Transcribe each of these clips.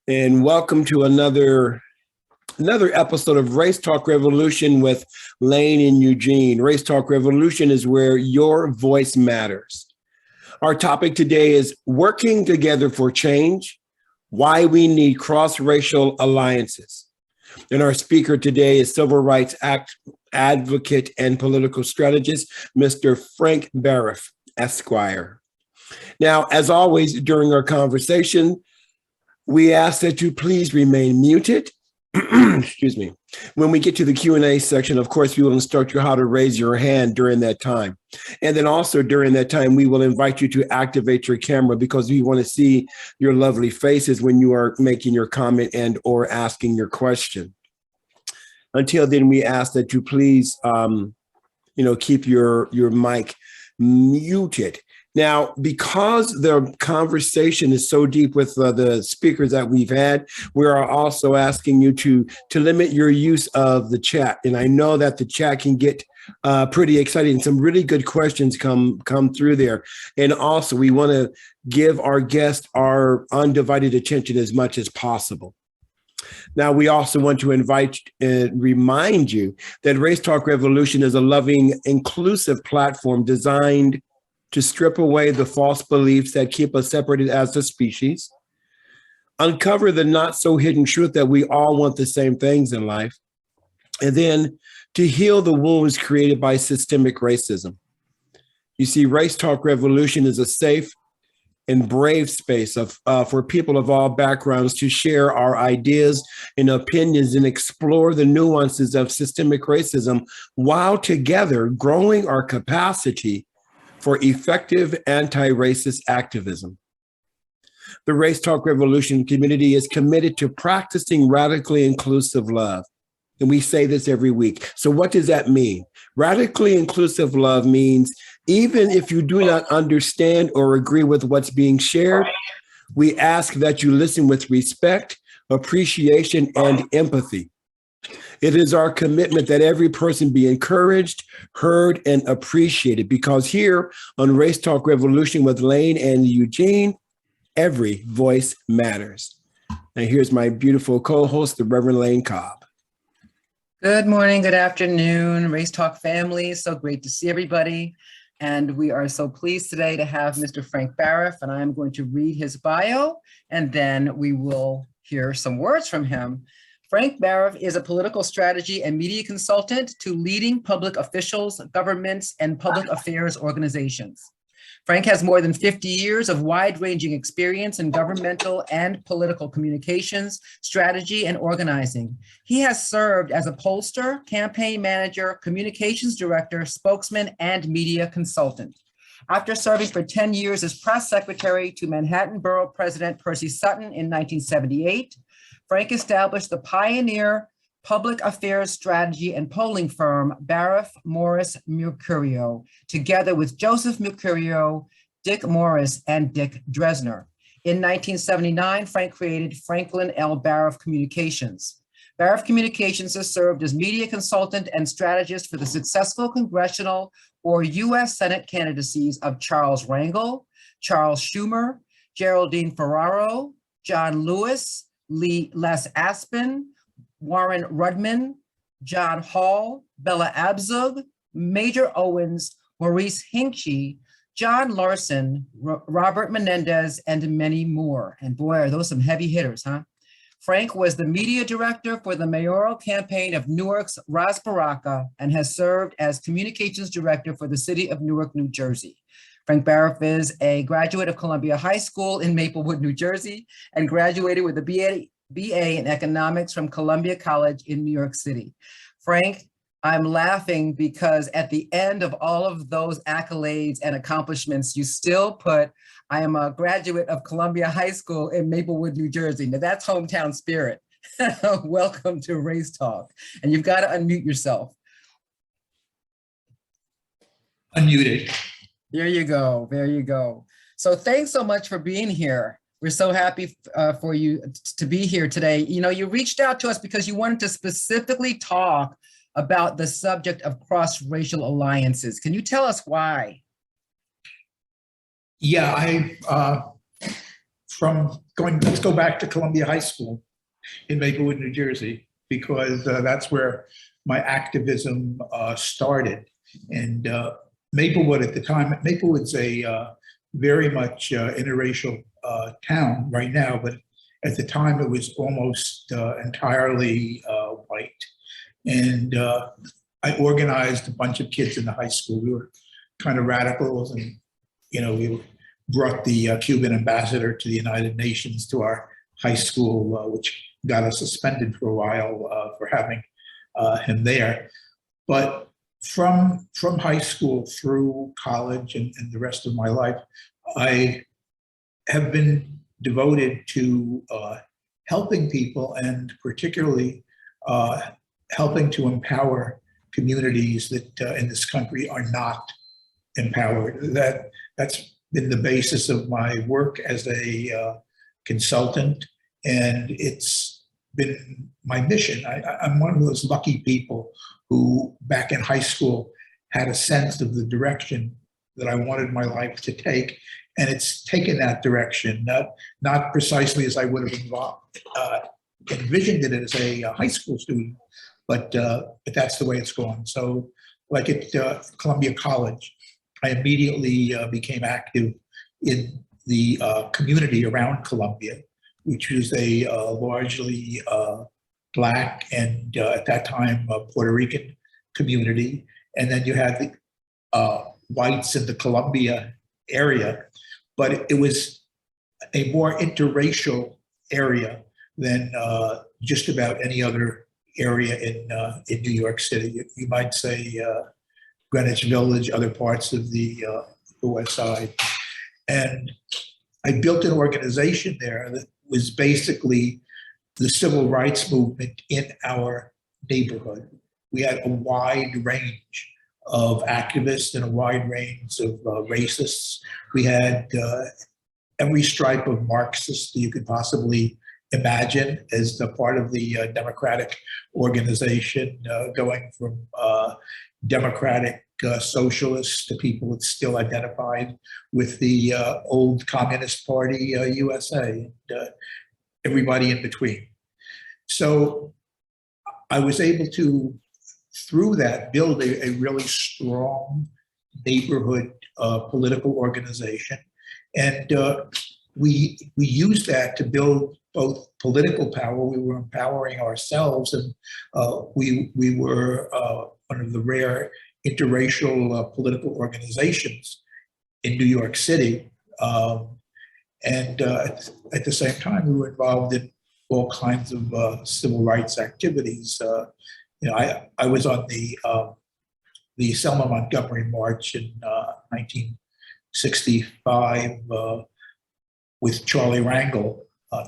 And welcome to another episode of Race Talk Revolution with Lane and Eugene. Race Talk Revolution is where your voice matters. Our topic today is working together for change, why we need cross-racial alliances. And our speaker today is civil rights advocate and political strategist, Mr. Frank Baraff, Esquire. Now, as always, during our conversation, we ask that you please remain muted. Excuse me. When we get to the Q&A section, of course, we will instruct you how to raise your hand during that time. And then also during that time, we will invite you to activate your camera because we want to see your lovely faces when you are making your comment and or asking your question. Until then, we ask that you please, keep your mic muted. Now, because the conversation is so deep with the speakers that we've had, we are also asking you to limit your use of the chat. And I know that the chat can get pretty exciting. Some really good questions come through there. And also, we want to give our guests our undivided attention as much as possible. Now, we also want to invite and remind you that Race Talk Revolution is a loving, inclusive platform designed to strip away the false beliefs that keep us separated as a species, uncover the not so hidden truth that we all want the same things in life, and then to heal the wounds created by systemic racism. You see, Race Talk Revolution is a safe and brave space for people of all backgrounds to share our ideas and opinions and explore the nuances of systemic racism while together growing our capacity for effective anti-racist activism. The Race Talk Revolution community is committed to practicing radically inclusive love. And we say this every week. So what does that mean? Radically inclusive love means even if you do not understand or agree with what's being shared, we ask that you listen with respect, appreciation, and empathy. It is our commitment that every person be encouraged, heard, and appreciated because here on Race Talk Revolution with Lane and Eugene, every voice matters. And here's my beautiful co-host, the Reverend Lane Cobb. Good morning, good afternoon, Race Talk family. So great to see everybody. And we are so pleased today to have Mr. Frank Baraff, and I'm going to read his bio, and then we will hear some words from him. Frank Baraff is a political strategy and media consultant to leading public officials, governments, and public affairs organizations. Frank has more than 50 years of wide-ranging experience in governmental and political communications, strategy, and organizing. He has served as a pollster, campaign manager, communications director, spokesman, and media consultant. After serving for 10 years as press secretary to Manhattan Borough President Percy Sutton in 1978, Frank established the pioneer public affairs strategy and polling firm Baraff, Morris, Mercurio, together with Joseph Mercurio, Dick Morris, and Dick Dresner. In 1979, Frank created Franklin L. Baraff Communications. Baraff Communications has served as media consultant and strategist for the successful congressional or U.S. Senate candidacies of Charles Rangel, Charles Schumer, Geraldine Ferraro, John Lewis, Les Aspin, Warren Rudman, John Hall, Bella Abzug, Major Owens, Maurice Hinchey, John Larson, Robert Menendez, and many more. And boy, are those some heavy hitters, huh? Frank was the media director for the mayoral campaign of Newark's Ras Baraka and has served as communications director for the city of Newark, New Jersey. Frank Baraff is a graduate of Columbia High School in Maplewood, New Jersey, and graduated with a BA in economics from Columbia College in New York City. Frank, I'm laughing because at the end of all of those accolades and accomplishments, you still put, I am a graduate of Columbia High School in Maplewood, New Jersey. Now that's hometown spirit. Welcome to Race Talk. And you've got to unmute yourself. Unmuted. There you go, there you go. So thanks so much for being here. We're so happy for you to be here today. You know, you reached out to us because you wanted to specifically talk about the subject of cross-racial alliances. Can you tell us why? Yeah, from let's go back to Columbia High School in Maplewood, New Jersey, because that's where my activism started. And Maplewood at the time, Maplewood's a very much interracial town right now, but at the time it was almost entirely white. And I organized a bunch of kids in the high school. We were kind of radicals, and we brought the Cuban ambassador to the United Nations to our high school, which got us suspended for a while for having him there. But from high school through college and the rest of my life, I have been devoted to helping people, and particularly helping to empower communities that in this country are not empowered. That's been the basis of my work as a consultant, and it's been my mission. I'm one of those lucky people who back in high school had a sense of the direction that I wanted my life to take, and it's taken that direction, not precisely as I would have envisioned it as a high school student, but that's the way it's gone. So like at Columbia College, I immediately became active in the community around Columbia, which was a largely Black and at that time Puerto Rican community. And then you had the whites in the Columbia area, but it was a more interracial area than just about any other area in New York City. You might say Greenwich Village, other parts of the West Side. And I built an organization there that was basically the civil rights movement in our neighborhood. We had a wide range of activists and a wide range of racists. We had every stripe of Marxist that you could possibly imagine as the part of the Democratic organization, going from Democratic socialists to people that still identified with the old Communist Party USA, and everybody in between. So I was able to, through that, build a really strong neighborhood political organization. And we used that to build both political power. We were empowering ourselves, and we were one of the rare interracial political organizations in New York City. And at the same time, we were involved in all kinds of civil rights activities. I was on the Selma Montgomery March in 1965 with Charlie Rangel.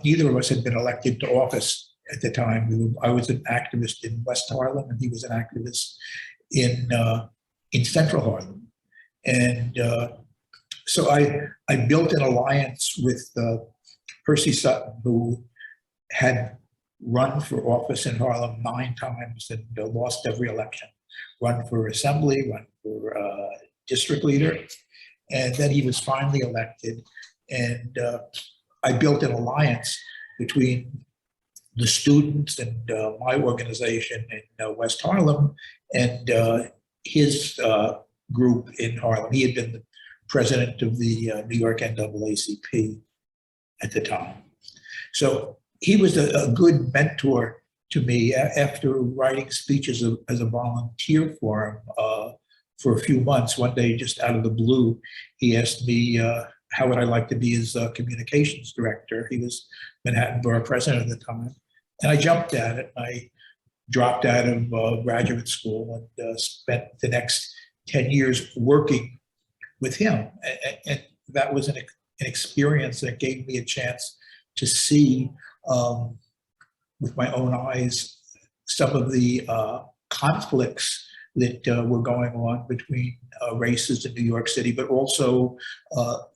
Neither of us had been elected to office at the time. I was an activist in West Harlem, and he was an activist in Central Harlem. And so I built an alliance with Percy Sutton, who had run for office in Harlem 9 times and lost every election, run for assembly, run for district leader. And then he was finally elected. And I built an alliance between the students and my organization in West Harlem and his group in Harlem. He had been the president of the New York NAACP at the time. So he was a good mentor to me. After writing speeches as a volunteer for him for a few months, one day, just out of the blue, he asked me how would I like to be his communications director. He was Manhattan Borough president at the time. And I jumped at it. I dropped out of graduate school and spent the next 10 years working with him. And that was an experience that gave me a chance to see with my own eyes some of the conflicts that were going on between races in New York City, but also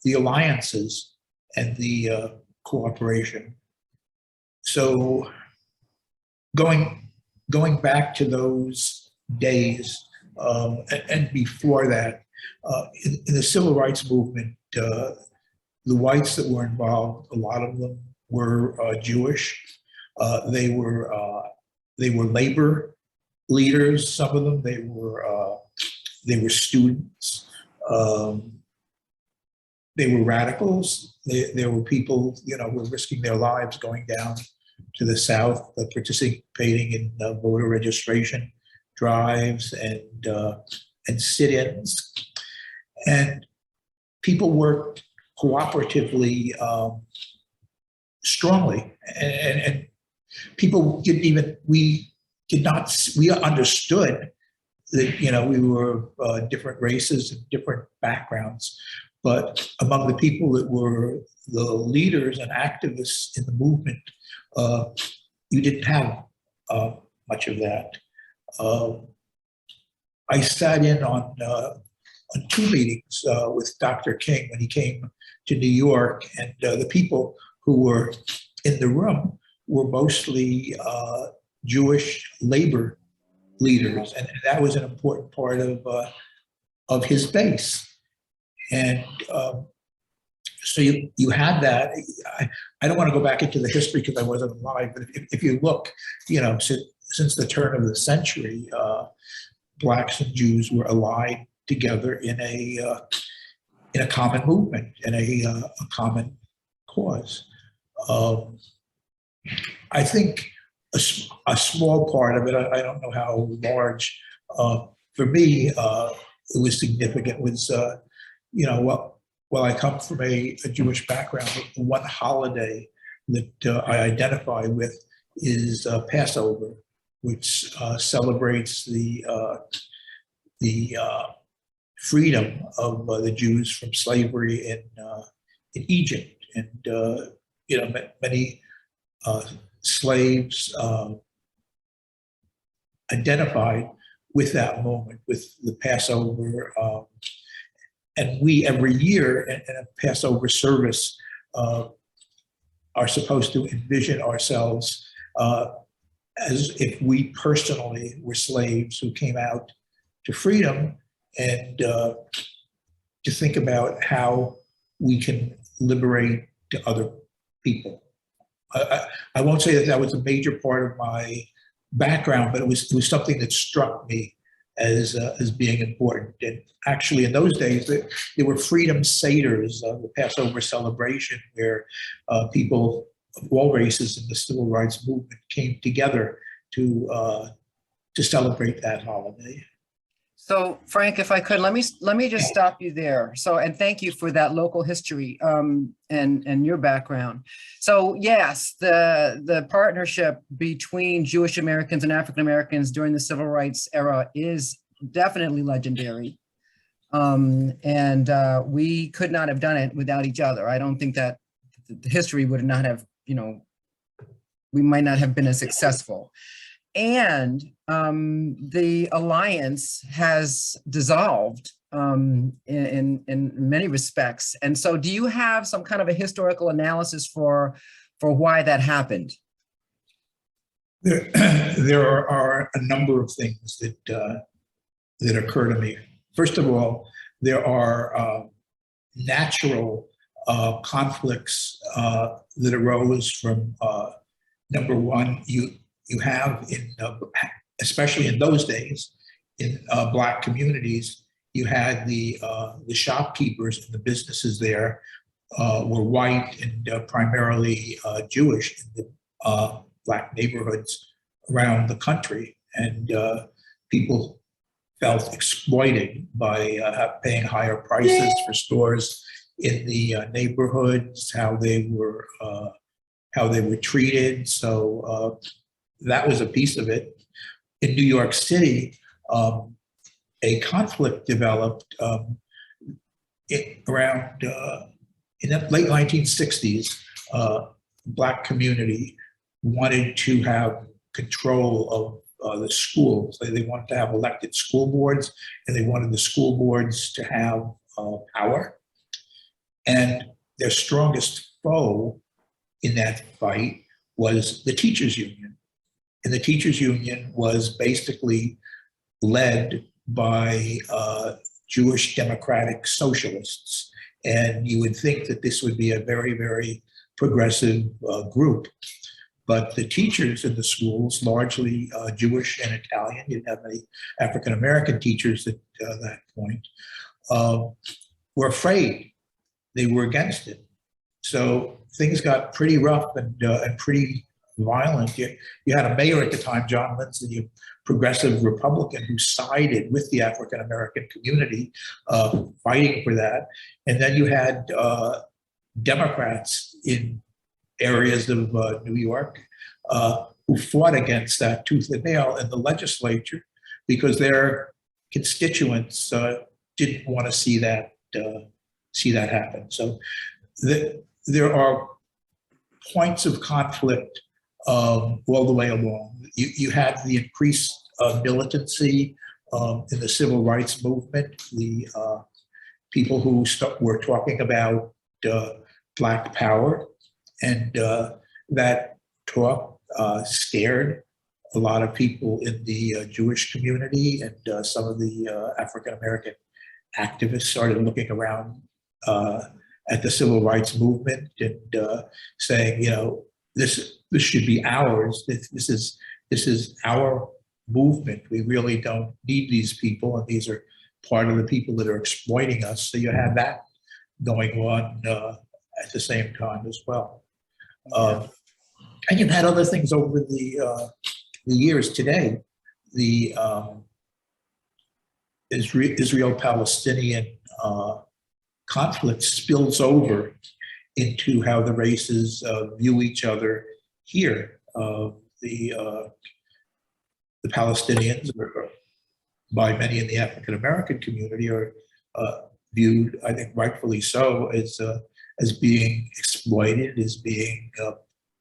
the alliances and the cooperation. So going back to those days and before that, in the civil rights movement, the whites that were involved, a lot of them were Jewish. They were labor leaders. Some of them, they were students. They were radicals. There were people, who were risking their lives going down to the South, participating in voter registration drives and sit-ins. And people worked cooperatively, strongly, and people we understood that, we were different races and different backgrounds, but among the people that were the leaders and activists in the movement, you didn't have much of that. I sat in on 2 meetings with Dr. King when he came to New York, and the people who were in the room were mostly Jewish labor leaders, and that was an important part of his base. And so you had that. I don't want to go back into the history because I wasn't alive, but if you look, since the turn of the century, Blacks and Jews were allied together in a common movement, in a common cause. I think a small part of it, I don't know how large, for me, it was significant, was, while I come from a Jewish background, the one holiday that I identify with is Passover, which celebrates the freedom of the Jews from slavery in Egypt, and many slaves identified with that moment, with the Passover, and we every year in a Passover service are supposed to envision ourselves as if we personally were slaves who came out to freedom, and to think about how we can liberate to other people. I won't say that was a major part of my background, but it was something that struck me as being important. And actually, in those days, there were freedom seders, the Passover celebration, where people of all races in the civil rights movement came together to celebrate that holiday. So Frank, if I could, let me just stop you there. So, and thank you for that local history and your background. So yes, the partnership between Jewish Americans and African Americans during the civil rights era is definitely legendary. And we could not have done it without each other. I don't think that the history would not have, we might not have been as successful. And the alliance has dissolved in many respects. And so do you have some kind of a historical analysis for why that happened? There are a number of things that occur to me. First of all, there are natural conflicts that arose from, number one, you have especially in those days, in Black communities, you had the shopkeepers and the businesses there were white and primarily Jewish in the Black neighborhoods around the country, and people felt exploited by paying higher prices for stores in the neighborhoods, how they were treated. So that was a piece of it. In New York City, a conflict developed around in the late 1960s. Black community wanted to have control of the schools. They wanted to have elected school boards, and they wanted the school boards to have power. And their strongest foe in that fight was the teachers union. And the teachers union was basically led by Jewish democratic socialists. And you would think that this would be a very, very progressive group. But the teachers in the schools, largely Jewish and Italian, you didn't have any African-American teachers at that point, were afraid. They were against it. So things got pretty rough and pretty violent. You had a mayor at the time, John Lindsay, a progressive Republican, who sided with the African-American community, fighting for that. And then you had Democrats in areas of New York who fought against that tooth and nail in the legislature because their constituents didn't want to see that happen. So there are points of conflict all the way along. You had the increased militancy in the civil rights movement, the people who were talking about Black power, and that talk scared a lot of people in the Jewish community, and some of the African-American activists started looking around at the civil rights movement and saying, you know, this should be ours. This is our movement. We really don't need these people, and these are part of the people that are exploiting us. So you had that going on at the same time as well. And you've had other things over the years. Today, the Israel-Palestinian conflict spills over into how the races view each other here. The Palestinians, by many in the African-American community, are viewed, I think rightfully so, as being exploited, as being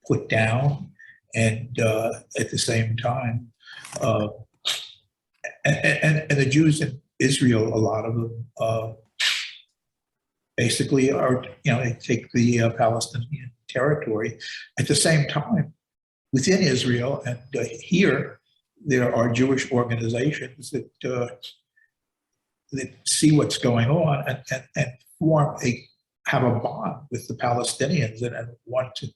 put down, and at the same time, and the Jews in Israel, a lot of them basically are, you know, they take the Palestinian territory. At the same time, within Israel and here, there are Jewish organizations that see what's going on and have a bond with the Palestinians and want to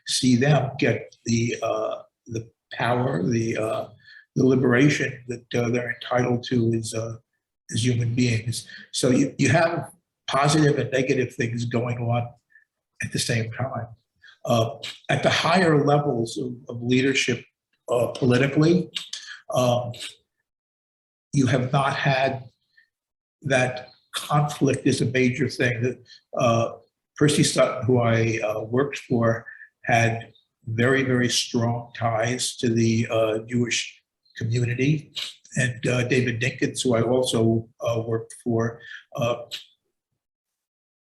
see them get the power, the liberation that they're entitled to as human beings. So you have positive and negative things going on at the same time. At the higher levels of leadership politically, you have not had that conflict is a major thing. That Percy Sutton, who I worked for, had very, very strong ties to the Jewish community. And David Dinkins, who I also worked for,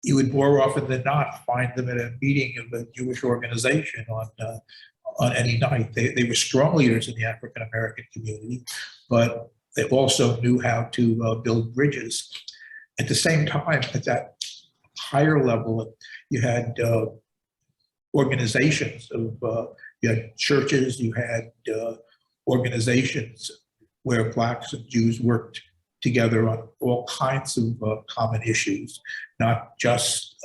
you would more often than not find them at a meeting of a Jewish organization on any night. They were strong leaders in the African-American community, but they also knew how to build bridges. At the same time, at that higher level, you had organizations you had churches, you had organizations where Blacks and Jews worked together on all kinds of common issues, not just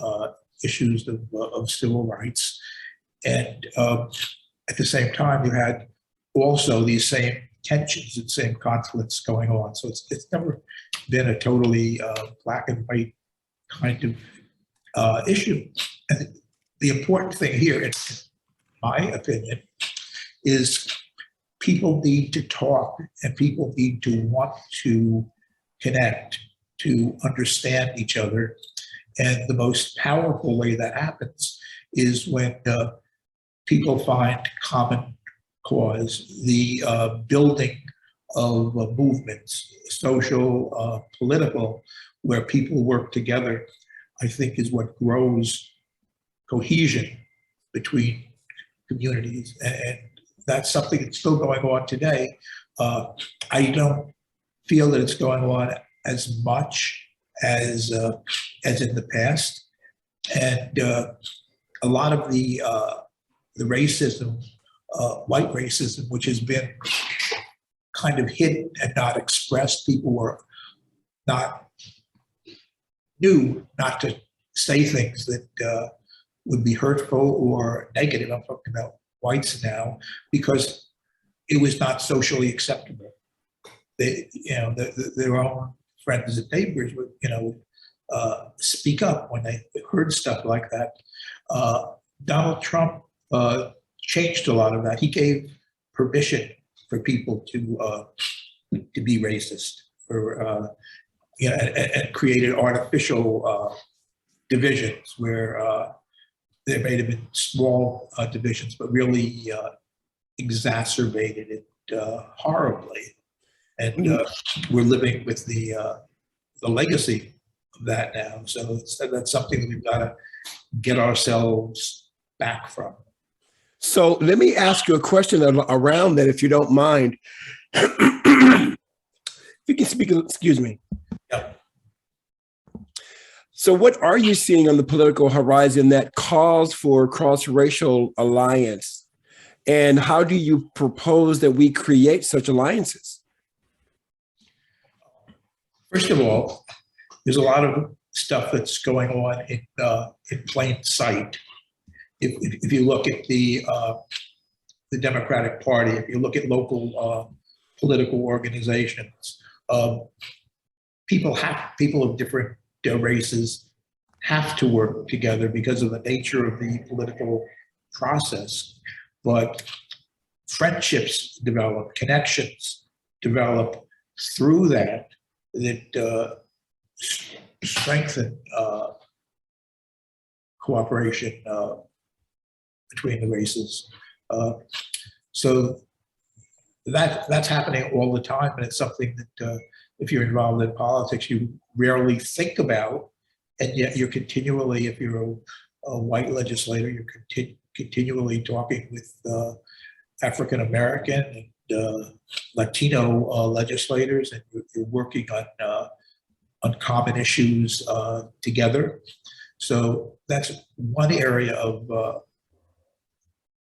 issues of civil rights. And at the same time, you had also these same tensions and same conflicts going on. So it's never been a totally black and white kind of issue. And the important thing here, in my opinion, is people need to talk and people need to want to connect, to understand each other. And the most powerful way that happens is when people find common cause, the building of movements, social, political, where people work together, I think is what grows cohesion between communities. And that's something that's still going on today. I don't feel that it's going on as much as in the past. And a lot of the racism, white racism, which has been kind of hidden and not expressed, people were knew not to say things that would be hurtful or negative. I'm talking about whites now, because it was not socially acceptable. They, their own friends and neighbors would, speak up when they heard stuff like that. Donald Trump changed a lot of that. He gave permission for people to be racist, and created artificial divisions where there may have been small divisions, but really exacerbated it horribly. And we're living with the legacy of that now. So that's something that we've got to get ourselves back from. So let me ask you a question around that, if you don't mind. If you can speak, excuse me. Yeah. So what are you seeing on the political horizon that calls for cross-racial alliance? And how do you propose that we create such alliances? First of all, there's a lot of stuff that's going on in plain sight. If you look at the Democratic Party, if you look at local political organizations, people of different races have to work together because of the nature of the political process. But friendships develop, connections develop through that strengthen cooperation between the races. So that's happening all the time, and it's something that if you're involved in politics, you rarely think about, and yet you're continually, if you're a white legislator, you're continually talking with African American and Latino legislators, and you're working on common issues together. So that's one area of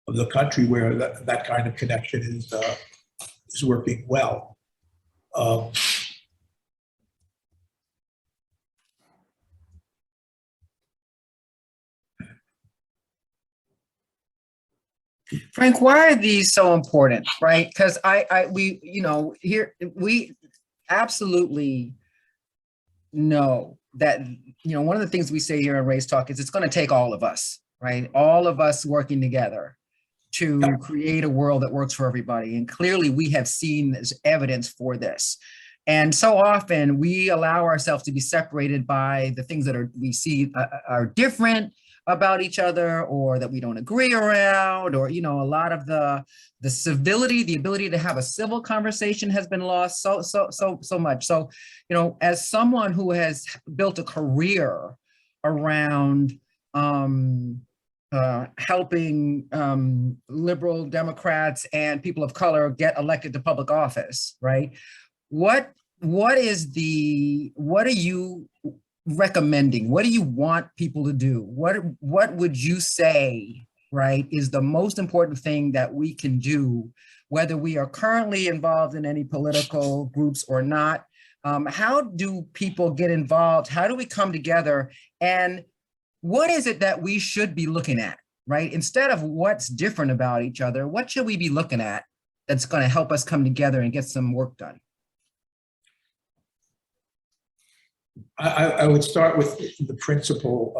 the country where that kind of connection is working well. Frank, why are these so important, right? Because we absolutely know that, one of the things we say here in Race Talk is it's going to take all of us, right? All of us working together to create a world that works for everybody. And clearly we have seen this evidence for this. And so often we allow ourselves to be separated by the things that we see are different about each other, or that we don't agree around, or, a lot of the civility, the ability to have a civil conversation has been lost so much. So, as someone who has built a career around helping liberal Democrats and people of color get elected to public office, right? What are you recommending? What do you want people to do? What would you say, right, is the most important thing that we can do, whether we are currently involved in any political groups or not? How do people get involved? How do we come together? And what is it that we should be looking at, right? Instead of what's different about each other, what should we be looking at that's going to help us come together and get some work done? I would start with the principle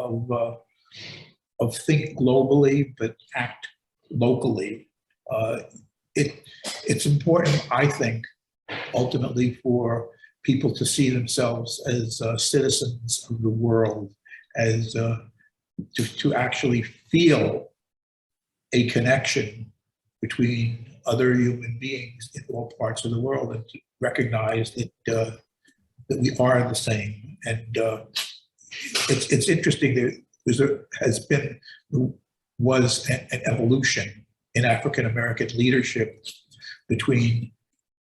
of think globally but act locally. It's important, I think, ultimately for people to see themselves as citizens of the world, as to actually feel a connection between other human beings in all parts of the world, and to recognize that we are the same. And it's interesting that was an evolution in African American leadership between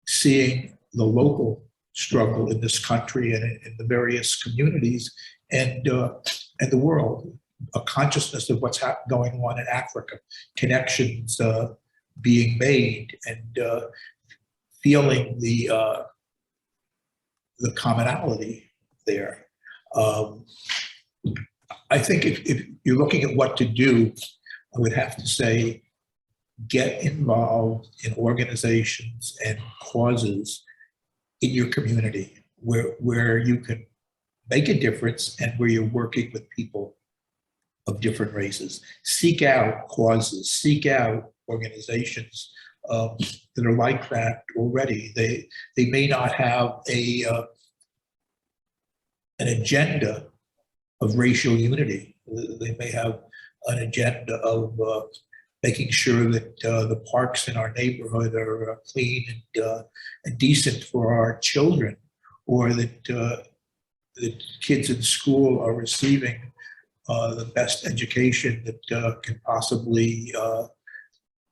seeing the local struggle in this country and in the various communities and the world, a consciousness of what's going on in Africa, connections being made, and feeling the commonality there. I think if you're looking at what to do, I would have to say, get involved in organizations and causes in your community where you can make a difference and where you're working with people of different races. Seek out causes, seek out organizations that are like that already. They may not have an agenda of racial unity. They may have an agenda of making sure that the parks in our neighborhood are clean and decent for our children, or that the kids in school are receiving the best education that can possibly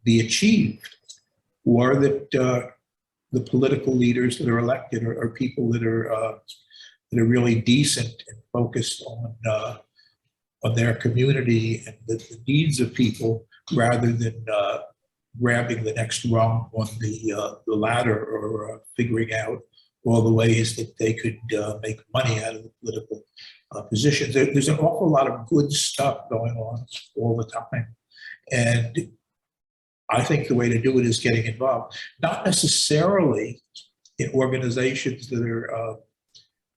be achieved, or that the political leaders that are elected are people that are really decent and focused on their community and the needs of people, rather than grabbing the next rung on the ladder, or figuring out all the ways that they could make money out of the political positions. There's an awful lot of good stuff going on all the time. And I think the way to do it is getting involved, not necessarily in organizations that are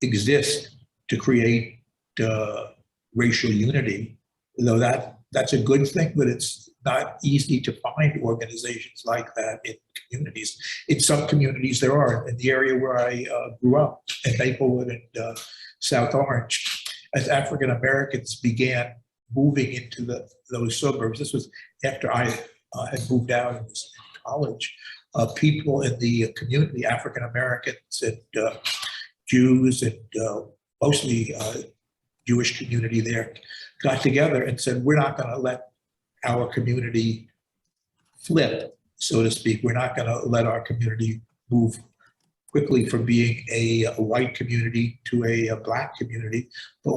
exist to create racial unity, though that's a good thing, but it's not easy to find organizations like that in communities. In some communities there are. In the area where I grew up, in Maplewood and South Orange, as African Americans began moving into those suburbs, this was after I had moved out and was in college, people in the community, African Americans and Jews and mostly Jewish community there, got together and said, we're not going to let our community flip, so to speak. We're not going to let our community move quickly from being a white community to a black community, but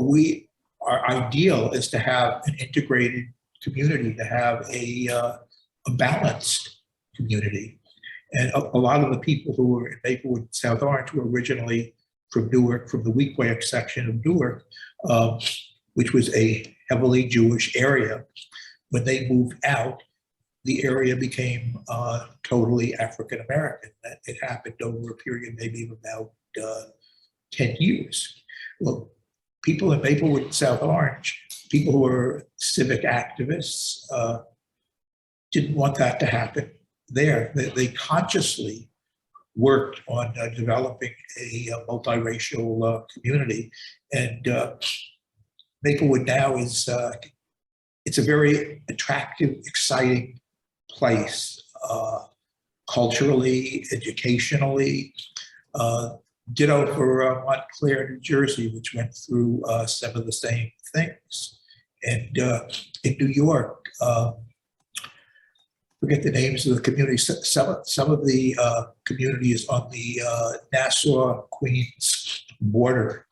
our ideal is to have an integrated community, to have a balanced community. And a lot of the people who were in Maplewood, South Orange, were originally from Newark, from the Weequahic section of Newark, which was a heavily Jewish area. When they moved out, the area became totally African American. It happened over a period maybe of about 10 years. Well, people in Maplewood and South Orange, people who were civic activists, didn't want that to happen there. They consciously worked on developing a multiracial community. And Maplewood now is, it's a very attractive, exciting place, culturally, educationally. Ditto for Montclair, New Jersey, which went through some of the same things. And in New York, forget the names of the communities. Some of the communities on the Nassau-Queens border,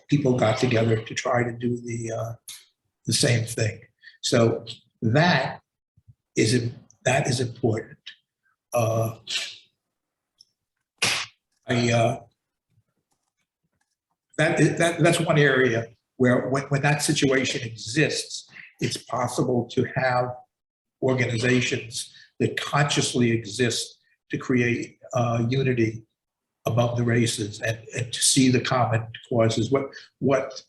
people got together to try to do the same thing. So that is important. That's one area where when that situation exists, it's possible to have organizations that consciously exist to create unity among the races and to see the common causes. What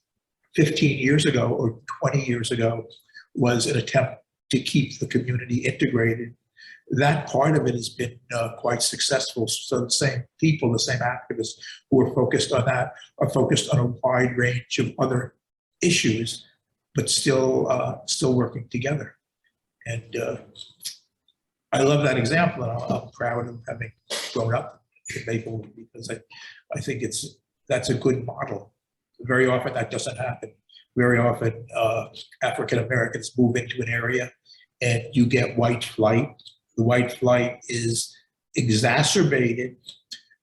15 years ago or 20 years ago was an attempt to keep the community integrated, that part of it has been quite successful. So the same people, the same activists who are focused on that are focused on a wide range of other issues, but still working together. And I love that example, and I'm proud of having grown up in Maplewood, because I think that's a good model. Very often that doesn't happen. Very often African Americans move into an area and you get white flight. The white flight is exacerbated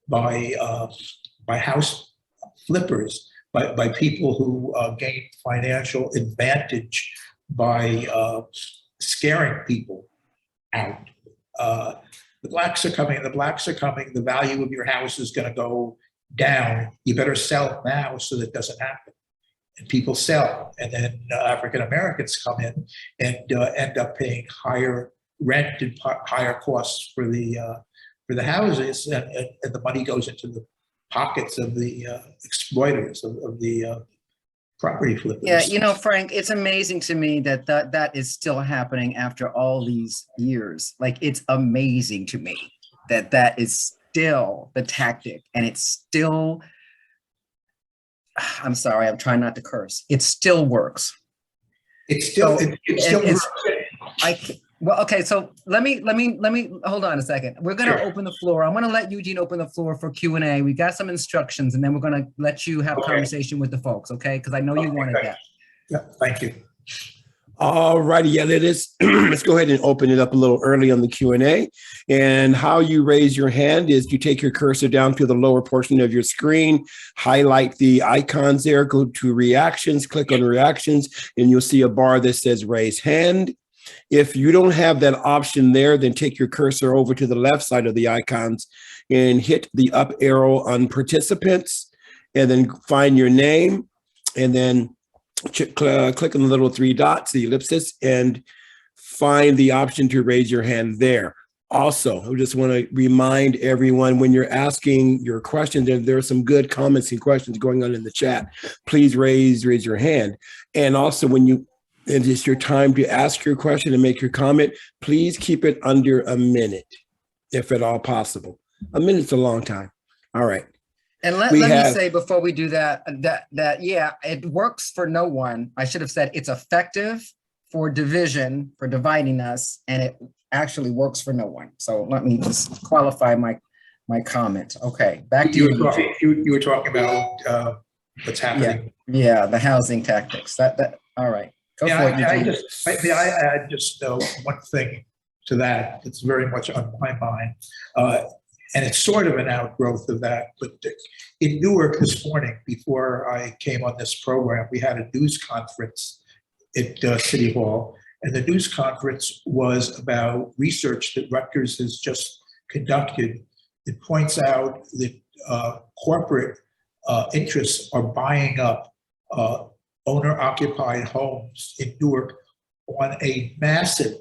by house flippers, by people who gain financial advantage by scaring people out. The blacks are coming, the value of your house is going to go down. You better sell it now so that doesn't happen. and people sell, and then African Americans come in and end up paying higher rent and higher costs for the houses, and the money goes into the pockets of the exploiters of the property flippers. Yeah, you know, Frank, it's amazing to me that that is still happening after all these years. Like, it's amazing to me that that is still the tactic, and it's still, I'm sorry, I'm trying not to curse. It still works. It still works. Well, okay, so let me hold on a second. We're going to open the floor. I'm going to let Eugene open the floor for Q&A. We got some instructions, and then we're going to let you have conversation with the folks, okay? Because I know you wanted that. Yeah, thank you. All righty, yeah, it is. Let's go ahead and open it up a little early on the Q&A. And how you raise your hand is you take your cursor down to the lower portion of your screen, highlight the icons there, go to reactions, click on reactions, and you'll see a bar that says raise hand. If you don't have that option there, then take your cursor over to the left side of the icons and hit the up arrow on participants, and then find your name, and then click on the little three dots, the ellipsis, and find the option to raise your hand there. Also, I just want to remind everyone, when you're asking your questions, there are some good comments and questions going on in the chat. Please raise your hand. And also, when it's your time to ask your question and make your comment, please keep it under a minute, if at all possible. A minute's a long time. All right. And let me say before we do that, yeah, it works for no one. I should have said it's effective for division, for dividing us, and it actually works for no one. So let me just qualify my comment. Okay, back to you. You were talking about what's happening. Yeah, the housing tactics. All right. Go for it, Eugene. I add just one thing to that that's very much on my mind, and it's sort of an outgrowth of that. But in Newark this morning, before I came on this program, we had a news conference at City Hall, and the news conference was about research that Rutgers has just conducted that points out that corporate interests are buying up owner-occupied homes in Newark on a massive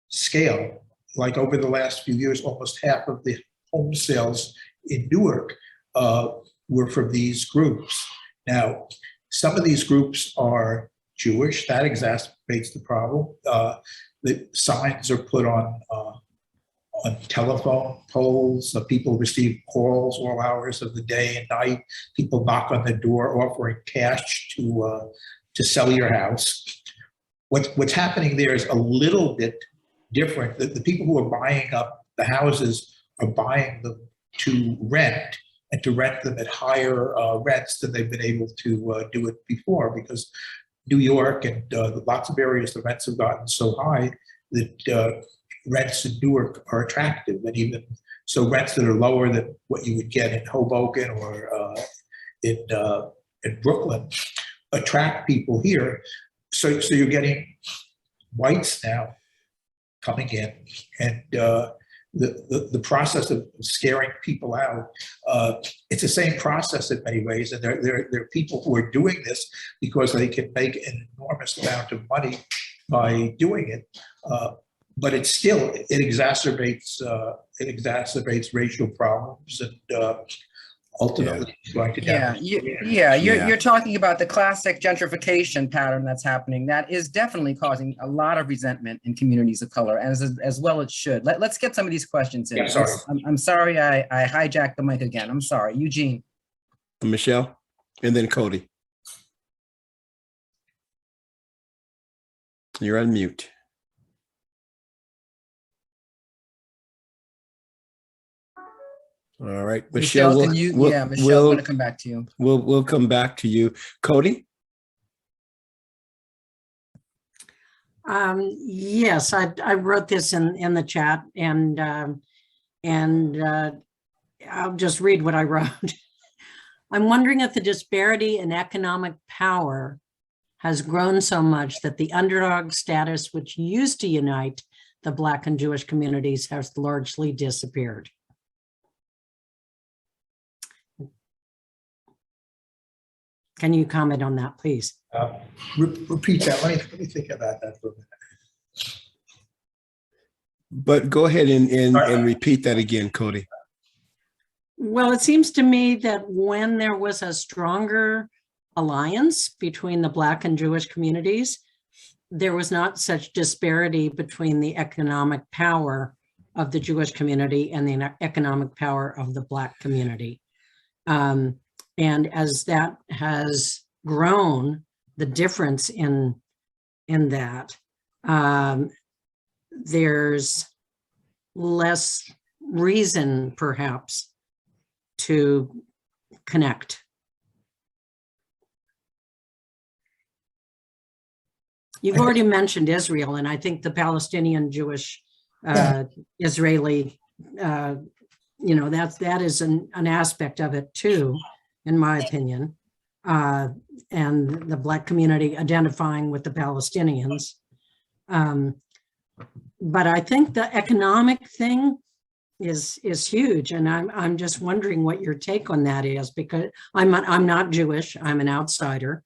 scale. Like, over the last few years, almost half of the home sales in Newark were from these groups. Now, some of these groups are Jewish. That exacerbates the problem. The signs are put on telephone poles. People receive calls all hours of the day and night. People knock on the door offering cash to sell your house. What's happening there is a little bit different. The people who are buying up the houses are buying them to rent, and to rent them at higher rents than they've been able to do it before, because New York and lots of areas, the rents have gotten so high that rents in Newark are attractive, and even so, rents that are lower than what you would get in Hoboken or in Brooklyn attract people here. So you're getting whites now coming in, and the process of scaring people out, it's the same process in many ways, and there are people who are doing this because they can make an enormous amount of money by doing it. But it exacerbates racial problems, and ultimately going to you're talking about the classic gentrification pattern that's happening. That is definitely causing a lot of resentment in communities of color, as well it should. Let's get some of these questions in. Yeah, sorry. I'm sorry I hijacked the mic again. I'm sorry, Eugene. Michelle, and then Cody. You're on mute. All right, Michelle. Michelle, I'm going to come back to you. We'll come back to you, Cody. Yes, I wrote this in the chat, and I'll just read what I wrote. I'm wondering if the disparity in economic power has grown so much that the underdog status, which used to unite the Black and Jewish communities, has largely disappeared. Can you comment on that, please? Repeat that. Let me think about that for a minute. But go ahead and repeat that again, Cody. Well, it seems to me that when there was a stronger alliance between the Black and Jewish communities, there was not such disparity between the economic power of the Jewish community and the economic power of the Black community. And as that has grown, the difference in that, there's less reason, perhaps, to connect. You've already mentioned Israel, and I think the Palestinian Jewish Israeli, that is an aspect of it too, in my opinion, and the Black community identifying with the Palestinians. But I think the economic thing is huge, and I'm just wondering what your take on that is, because I'm not Jewish. I'm an outsider.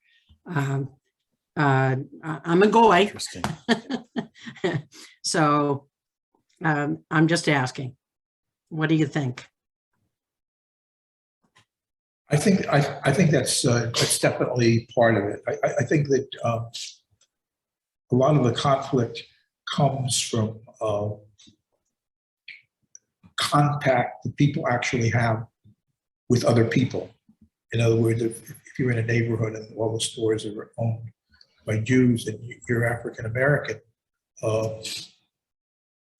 I'm a goy. Interesting. So I'm just asking, what do you think? I think that's definitely part of it. I think that a lot of the conflict comes from contact that people actually have with other people. In other words, if you're in a neighborhood and all the stores are owned by Jews and you're African American,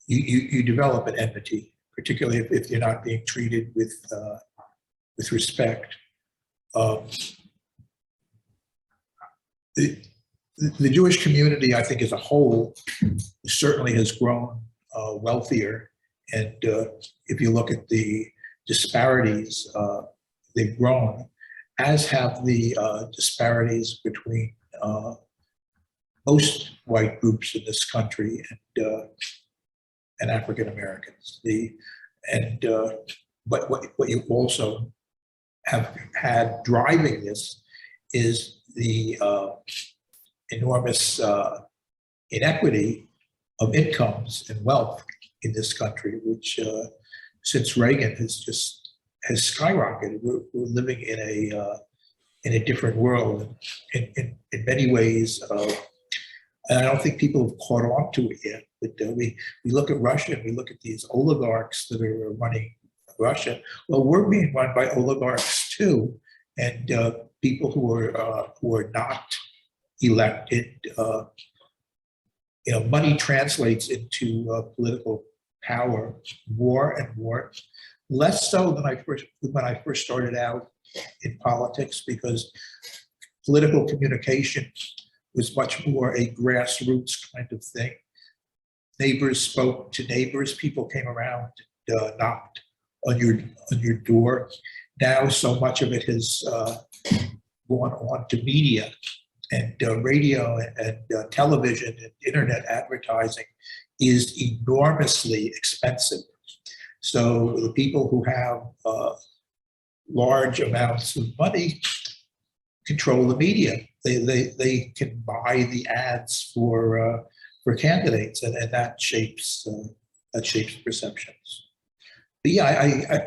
you develop an enmity, particularly if you're not being treated with respect. The Jewish community, I think, as a whole, certainly has grown wealthier. And if you look at the disparities, they've grown, as have the disparities between most white groups in this country and African Americans. But what you also have had driving this is the enormous inequity of incomes and wealth in this country, which since Reagan has skyrocketed. We're living in a different world in many ways. And I don't think people have caught on to it yet. But we look at Russia and we look at these oligarchs that are running Russia. Well, we're being run by oligarchs too, and people who are not elected. Money translates into political power more and more. Less so than when I first started out in politics, because political communication was much more a grassroots kind of thing. Neighbors spoke to neighbors. People came around and knocked on your door. Now, so much of it has gone on to media and radio and television and internet advertising is enormously expensive. So the people who have large amounts of money control the media. They can buy the ads for candidates, and that shapes perceptions. But yeah,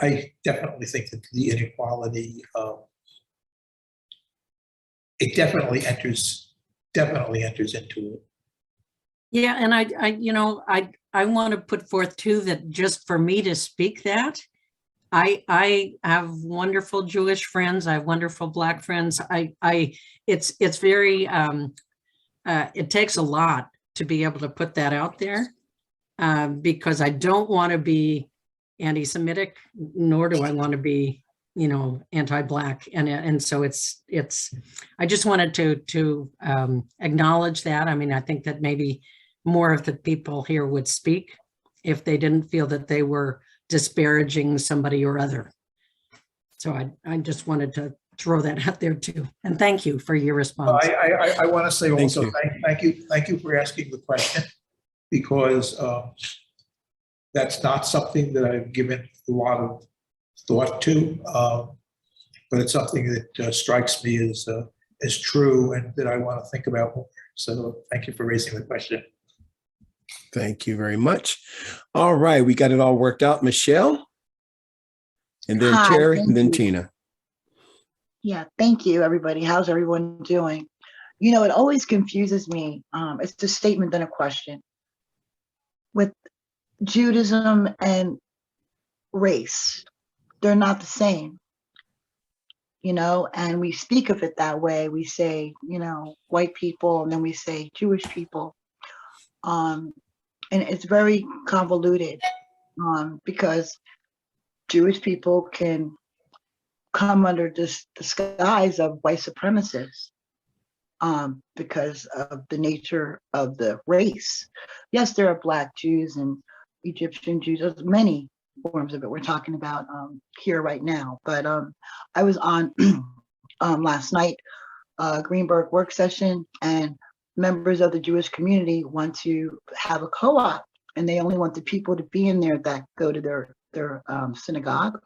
I definitely think that the inequality it definitely enters into it. Yeah, and I want to put forth too that just for me to speak that, I have wonderful Jewish friends. I have wonderful Black friends. It's very it takes a lot to be able to put that out there, because I don't want to be anti-Semitic, nor do I want to be anti-Black, and so it's I just wanted to acknowledge that. I mean, I think that maybe more of the people here would speak if they didn't feel that they were disparaging somebody or other. So I just wanted to throw that out there too. And thank you for your response. I want to say also Thank thank you for asking the question, because that's not something that I've given a lot of thought to. but it's something that strikes me as true and that I want to think about more. So thank you for raising the question. Thank you very much. All right, we got it all worked out. Michelle, and then Hi, Terry, thank and then you. Tina. Yeah, thank you, everybody. How's everyone doing? You know, it always confuses me. It's a statement than a question. With Judaism and race, they're not the same, you know, and we speak of it that way. We say, you know, white people, and then we say Jewish people. And it's very convoluted because Jewish people can come under this disguise of white supremacists because of the nature of the race. Yes, there are Black Jews and Egyptian Jews. There's many forms of it we're talking about here right now. But I was on last night, Greenberg work session, and members of the Jewish community want to have a co-op, and they only want the people to be in there that go to their synagogue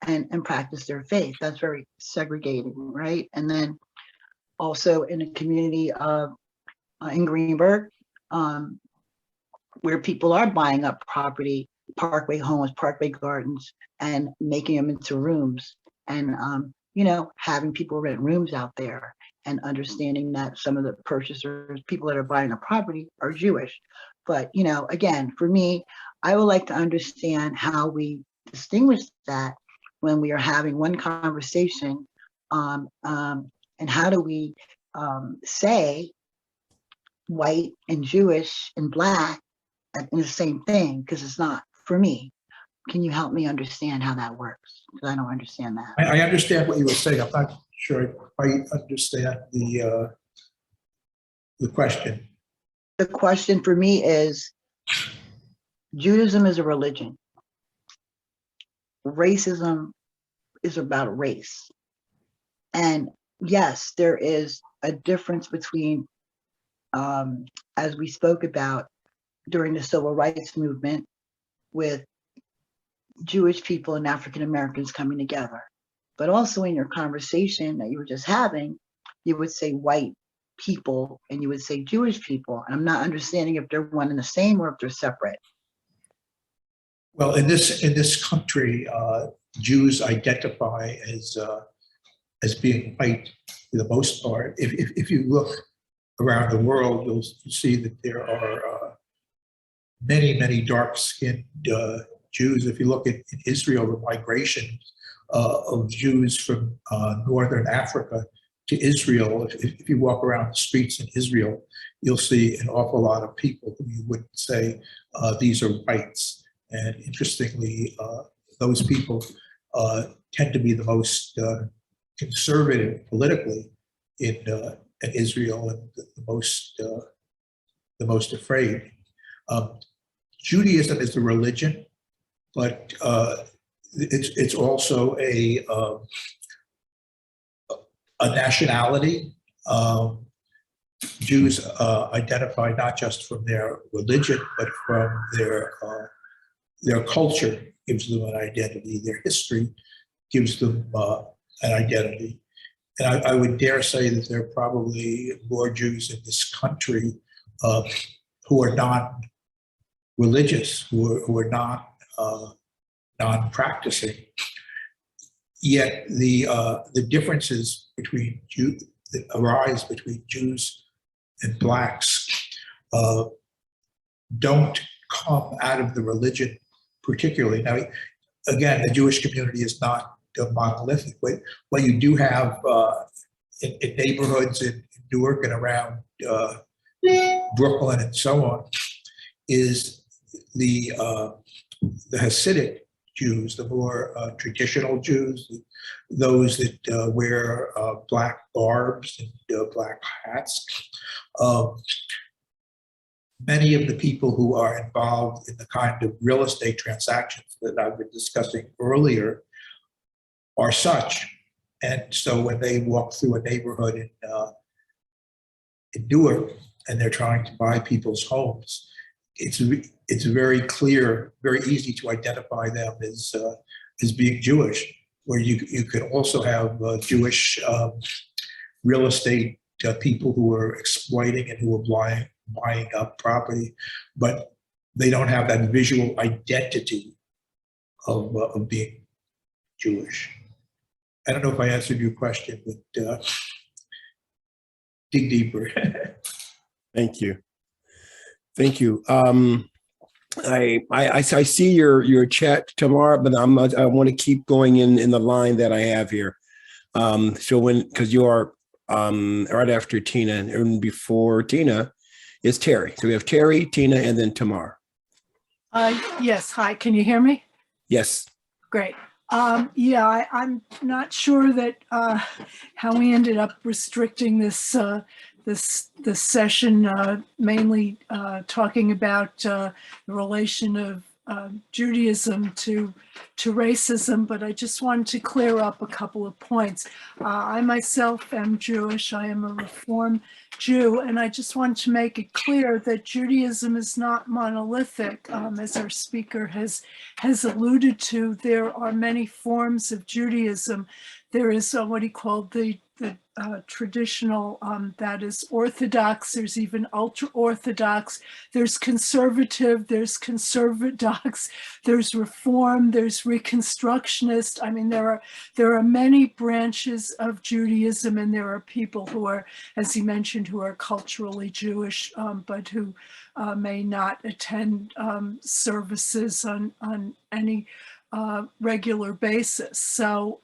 and practice their faith. That's very segregating, right? And then also in a community of in Greenberg, where people are buying up property, Parkway Homes, Parkway Gardens, and making them into rooms, and you know, having people rent rooms out there, and understanding that some of the purchasers, people that are buying the property, are Jewish. But you know, again, for me, I would like to understand how we distinguish that when we are having one conversation, and how do we say white and Jewish and Black in the same thing, because it's not for me. Can you help me understand how that works? Because I don't understand that. I understand what you were saying. I'm not sure I understand the question. The question for me is, Judaism is a religion. Racism is about race. And yes, there is a difference between, as we spoke about during the civil rights movement, with Jewish people and African Americans coming together. But also in your conversation that you were just having, you would say white people and you would say Jewish people. And I'm not understanding if they're one and the same or if they're separate. Well, in this country, Jews identify as being white for the most part. If you look around the world, you'll see that there are many dark-skinned Jews. If you look at in Israel, the migration of Jews from northern Africa to Israel, if you walk around the streets in Israel, you'll see an awful lot of people who you wouldn't say these are whites. And interestingly, those people tend to be the most conservative politically in Israel, and the most afraid. Judaism is a religion, but it's also a nationality. Jews identify not just from their religion, but from their culture gives them an identity. Their history gives them an identity. And I would dare say that there are probably more Jews in this country who are non-religious, who are not non-practicing. Yet the differences between that arise between Jews and Blacks don't come out of the religion particularly. Now, again, the Jewish community is not monolithic. What you do have in neighborhoods in Newark and around Brooklyn and so on is the Hasidic Jews, the more traditional Jews, those that wear black garbs and black hats. Many of the people who are involved in the kind of real estate transactions that I've been discussing earlier are such. And so when they walk through a neighborhood in Newark and they're trying to buy people's homes, it's very clear, very easy to identify them as being Jewish. where you could also have Jewish real estate people who are exploiting and who are buying up property, but they don't have that visual identity of being Jewish. I don't know if I answered your question, but dig deeper. Thank you. Thank you. I see your chat tomorrow, but I want to keep going in the line that I have here. So because you are right after Tina and before Tina is Terry. So we have Terry, Tina, and then Tamar. Yes. Hi. Can you hear me? Yes. Great. Yeah, I'm not sure that how we ended up restricting this this session, mainly talking about the relation of Judaism to racism, but I just wanted to clear up a couple of points. I myself am Jewish. I am a Reform Jew, and I just want to make it clear that Judaism is not monolithic. As our speaker has alluded to, there are many forms of Judaism. There is what he called the traditional, that is Orthodox. There's even ultra-Orthodox. There's conservative. There's conservadox. There's Reform. There's Reconstructionist. I mean, there are many branches of Judaism, and there are people who are, as he mentioned, who are culturally Jewish, but who may not attend services on any regular basis. So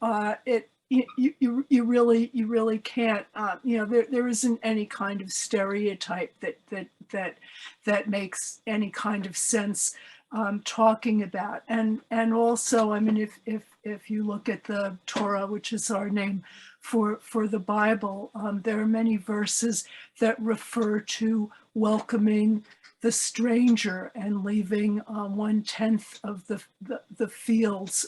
you really can't, there isn't any kind of stereotype that makes any kind of sense talking about. And also, I mean, if you look at the Torah, which is our name for the Bible, there are many verses that refer to welcoming the stranger and leaving 1/10 of the fields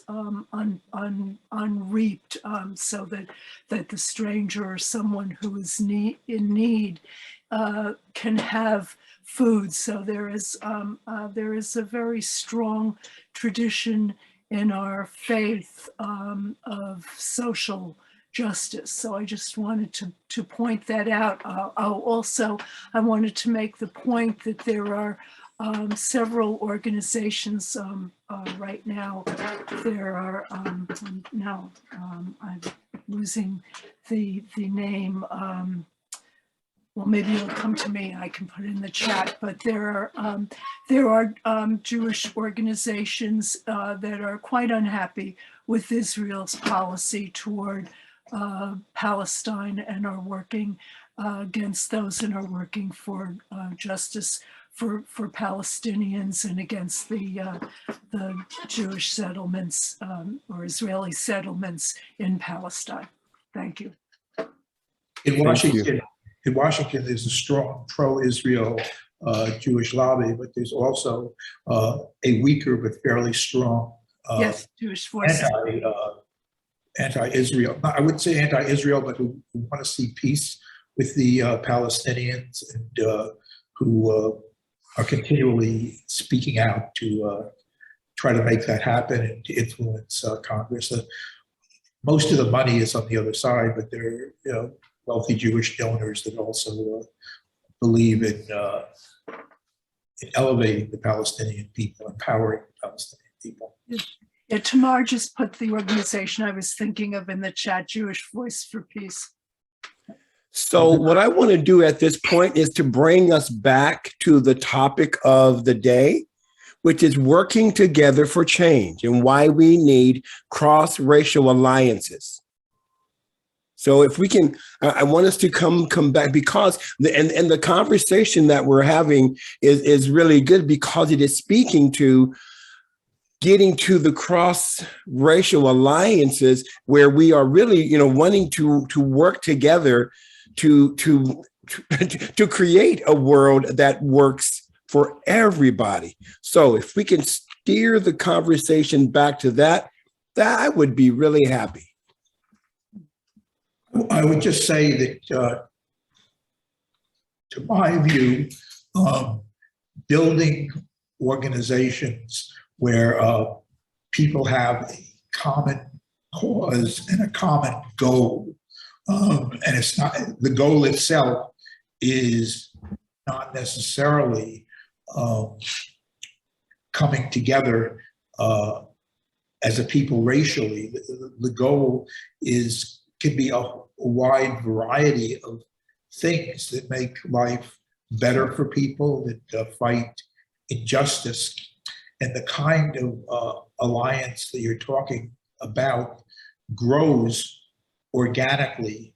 unreaped, so that the stranger or someone who is in need can have food. So there is a very strong tradition in our faith of social justice. So I just wanted to point that out. Also, I wanted to make the point that there are several organizations right now. There are now I'm losing the name. Well, maybe it'll come to me. I can put it in the chat. But there are Jewish organizations that are quite unhappy with Israel's policy toward Palestine and are working against those and are working for justice for Palestinians and against the Jewish settlements or Israeli settlements in Palestine. Thank you. In Washington, there's a strong pro-Israel Jewish lobby, but there's also a weaker but fairly strong yes, Jewish forces. Anti-Israel. I wouldn't say anti-Israel, but who want to see peace with the Palestinians and who are continually speaking out to try to make that happen and to influence Congress. Most of the money is on the other side, but there are wealthy Jewish donors that also believe in elevating the Palestinian people, empowering the Palestinian people. Yeah, Tamar just put the organization I was thinking of in the chat, Jewish Voice for Peace. So what I want to do at this point is to bring us back to the topic of the day, which is working together for change and why we need cross-racial alliances. So if we can, I want us to come back because the conversation that we're having is really good because it is speaking to getting to the cross-racial alliances where we are really, wanting to work together to create a world that works for everybody. So if we can steer the conversation back to that, I would be really happy. I would just say that, to my view, building organizations where people have a common cause and a common goal. And it's not, the goal itself is not necessarily coming together as a people racially. The goal can be a wide variety of things that make life better for people, that fight injustice. And the kind of alliance that you're talking about grows organically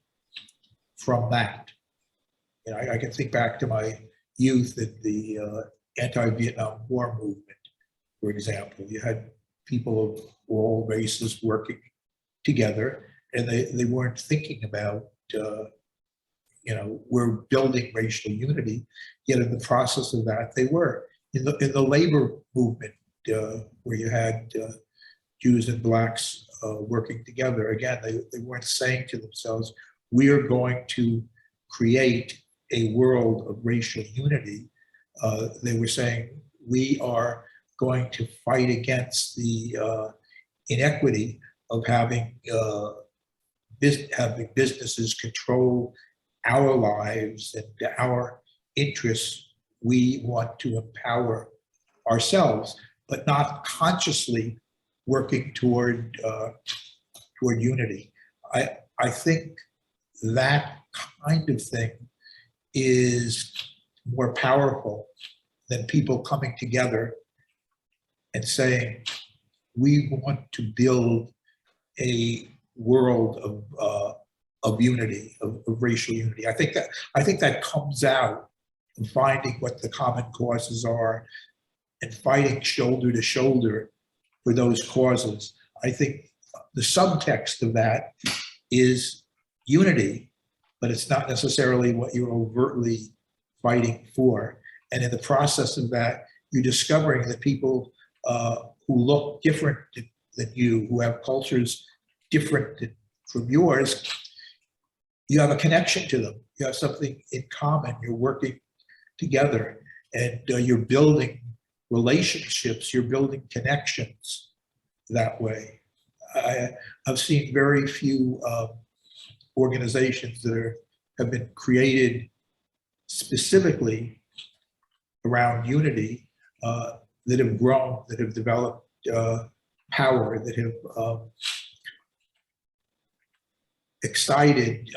from that. You know, I can think back to my youth at the anti-Vietnam War movement, for example. You had people of all races working together, and they weren't thinking about, we're building racial unity, yet in the process of that, they were. In the labor movement, where you had Jews and Blacks working together, again, they weren't saying to themselves, we are going to create a world of racial unity. They were saying, we are going to fight against the inequity of having businesses control our lives and our interests. We want to empower ourselves, but not consciously working toward unity. I think that kind of thing is more powerful than people coming together and saying, we want to build a world of unity, of racial unity. I think that comes out in finding what the common causes are and fighting shoulder to shoulder for those causes. I think the subtext of that is unity, but it's not necessarily what you're overtly fighting for. And in the process of that, you're discovering that people who look different than you, who have cultures different from yours, you have a connection to them. You have something in common. You're working together, and you're building relationships. You're building connections that way. I've seen very few organizations that have been created specifically around unity that have grown, that have developed power, that have excited,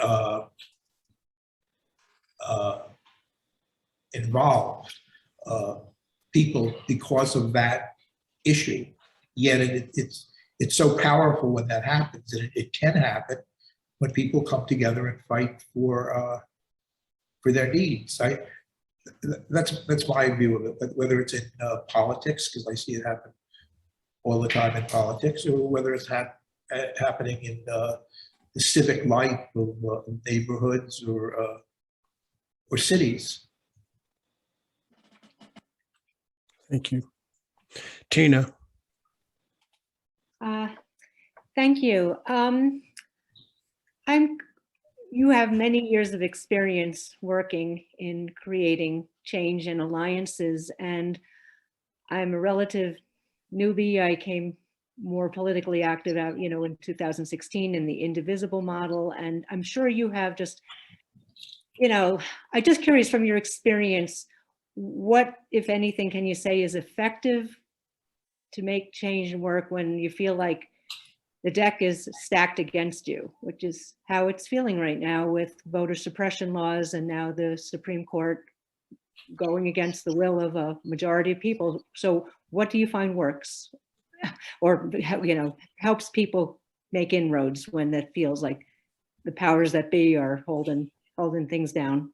involved people because of that issue. Yet it's so powerful when that happens, and it can happen when people come together and fight for their needs. That's my view of it. Whether it's in politics, because I see it happen all the time in politics, or whether it's happening in the civic life of neighborhoods or cities. Thank you. Tina. Thank you. You have many years of experience working in creating change and alliances, and I'm a relative newbie. I came more politically active out, in 2016 in the indivisible model, and I'm sure you have just, I'm just curious from your experience, what, if anything, can you say is effective to make change work when you feel like the deck is stacked against you, which is how it's feeling right now with voter suppression laws and now the Supreme Court going against the will of a majority of people. So what do you find works or, helps people make inroads when that feels like the powers that be are holding things down?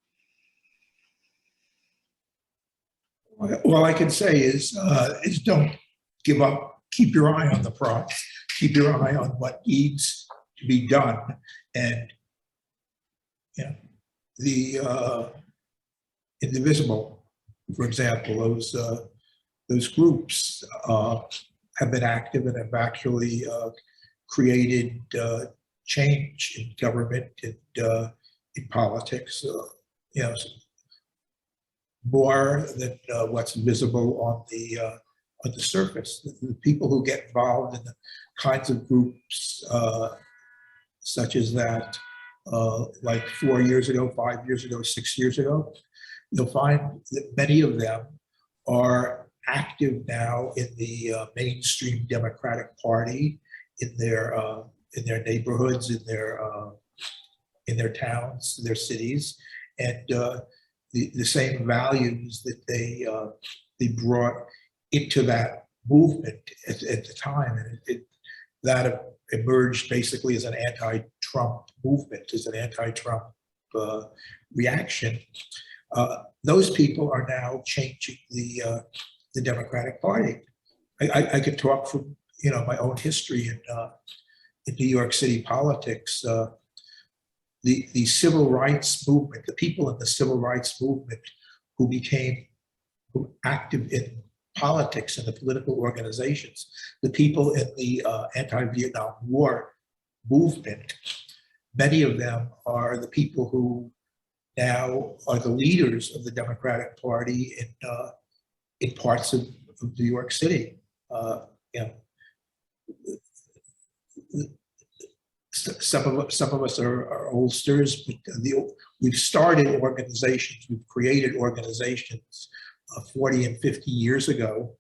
All I can say is don't give up. Keep your eye on the prize. Keep your eye on what needs to be done. And the indivisible, for example, those groups have been active and have actually created change in government and in politics. More than what's visible on the surface. The people who get involved in kinds of groups such as that, like 4 years ago, 5 years ago, 6 years ago, you'll find that many of them are active now in the mainstream Democratic Party, in their neighborhoods, in their towns, their cities, and the same values that they brought into that movement at the time, and that emerged basically as an anti-Trump movement, as an anti-Trump reaction. Those people are now changing the Democratic Party. I could talk from my own history in New York City politics. The civil rights movement, the people in the civil rights movement who became active in politics and the political organizations, the people in the anti-Vietnam War movement, many of them are the people who now are the leaders of the Democratic Party in parts of New York City. Some of us are oldsters, but we've started organizations, we've created organizations 40 and 50 years ago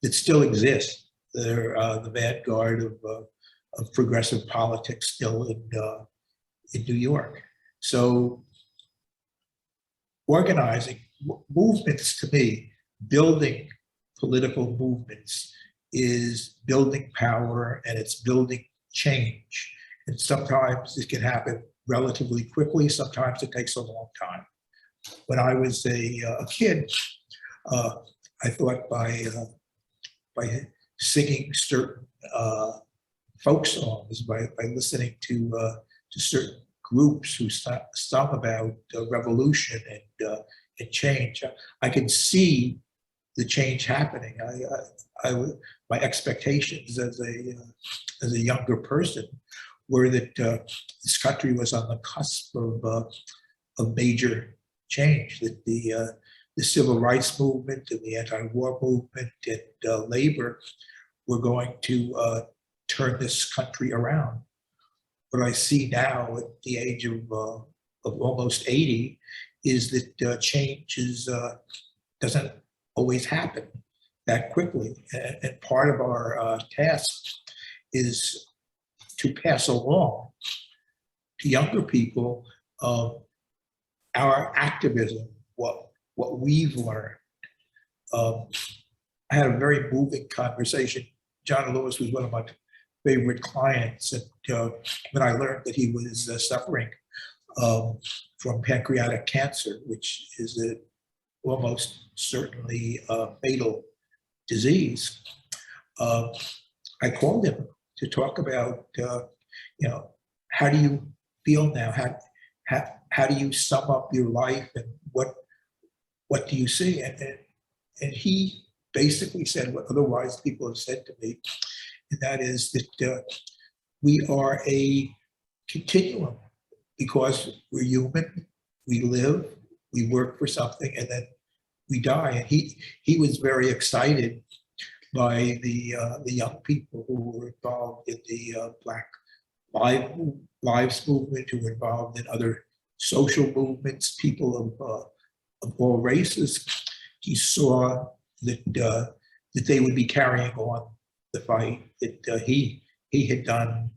that still exist. They're the vanguard of progressive politics still in New York. So organizing movements, to me, building political movements is building power, and it's building change. And sometimes it can happen relatively quickly. Sometimes it takes a long time. When I was a kid, I thought by singing certain folk songs, by listening to certain groups who sung about revolution and change, I could see the change happening. My expectations as a younger person were that this country was on the cusp of major change, that the civil rights movement and the anti-war movement and labor were going to turn this country around. What I see now at the age of almost 80 is that change doesn't always happen that quickly. And part of our task is to pass along to younger people our activism, what we've learned. I had a very moving conversation. John Lewis was one of my favorite clients, and when I learned that he was suffering from pancreatic cancer, which is almost certainly a fatal disease, I called him to talk about, how do you feel now? How do you sum up your life, and what do you see? And he basically said what otherwise people have said to me, and that is that we are a continuum, because we're human, we live, we work for something, and then we die. And he was very excited by the young people who were involved in the Black Lives Movement, who were involved in other social movements, people of all races. He saw that they would be carrying on the fight, that he had done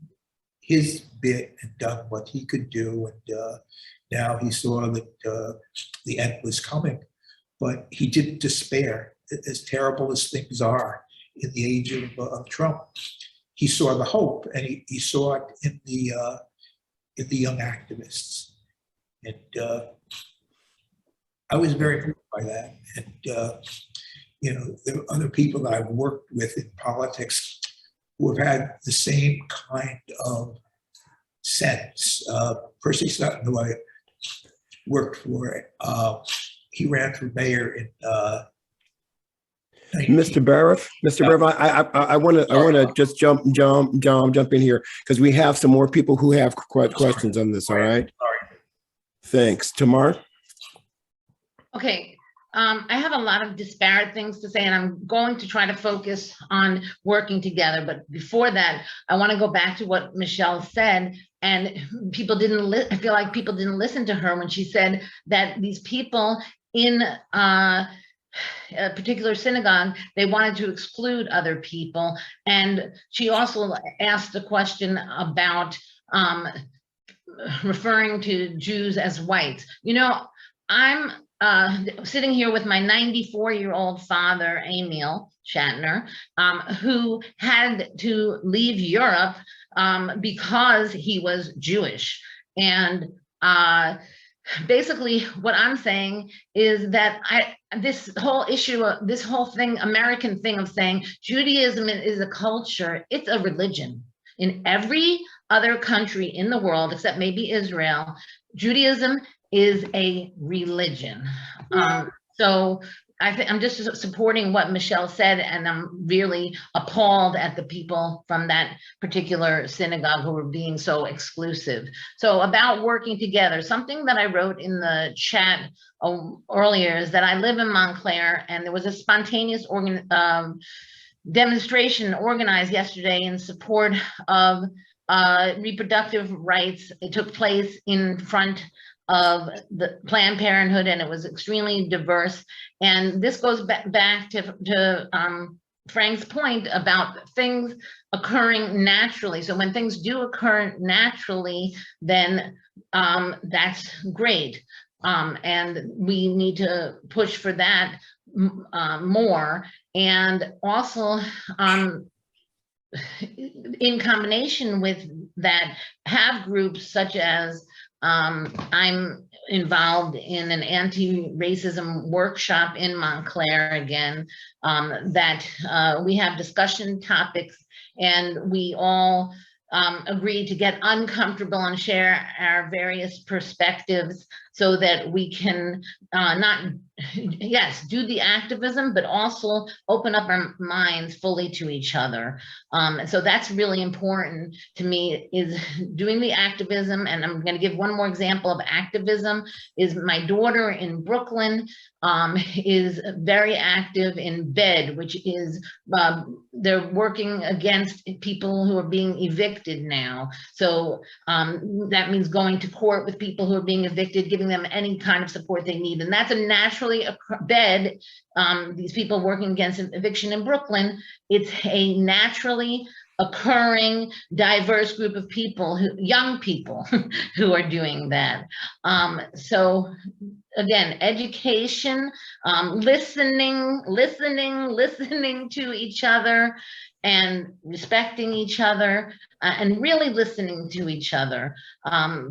his bit and done what he could do, and now he saw that the end was coming. But he didn't despair. As terrible as things are in the age of Trump, he saw the hope, and he saw it in the young activists. And I was very moved by that. And there are other people that I've worked with in politics who have had the same kind of sense. Percy Sutton, who I worked for, he ran for mayor in Mr. Baraff, I want to just jump in here, because we have some more people who have questions on this. All right. Sorry. Thanks. Tamar? Okay. I have a lot of disparate things to say, and I'm going to try to focus on working together. But before that, I want to go back to what Michelle said. And people didn't, I feel like people didn't listen to her when she said that these people in a particular synagogue, they wanted to exclude other people. And she also asked a question about referring to Jews as whites. You know, I'm sitting here with my 94-year-old father, Emil Shatner, who had to leave Europe because he was Jewish. And basically what I'm saying is that this whole issue, this whole thing, American thing of saying Judaism is a culture, it's a religion. In every other country in the world, except maybe Israel, Judaism is a religion. So I'm just supporting what Michelle said, and I'm really appalled at the people from that particular synagogue who were being so exclusive. So about working together, something that I wrote in the chat earlier is that I live in Montclair, and there was a spontaneous demonstration organized yesterday in support of reproductive rights. It took place in front of the Planned Parenthood, and it was extremely diverse. And this goes back to Frank's point about things occurring naturally. So when things do occur naturally, then that's great. And we need to push for that more. And also, in combination with that, have groups such as I'm involved in an anti-racism workshop in Montclair again, that we have discussion topics, and we all agree to get uncomfortable and share our various perspectives so that we can do the activism, but also open up our minds fully to each other. So that's really important to me, is doing the activism. And I'm going to give one more example of activism. Is my daughter in Brooklyn is very active in BED, which is they're working against people who are being evicted now. So that means going to court with people who are being evicted, giving them any kind of support they need. And that's a naturally BED, these people working against eviction in Brooklyn, it's a naturally occurring diverse group of people, young people who are doing that. So again, education, listening to each other and respecting each other, and really listening to each other.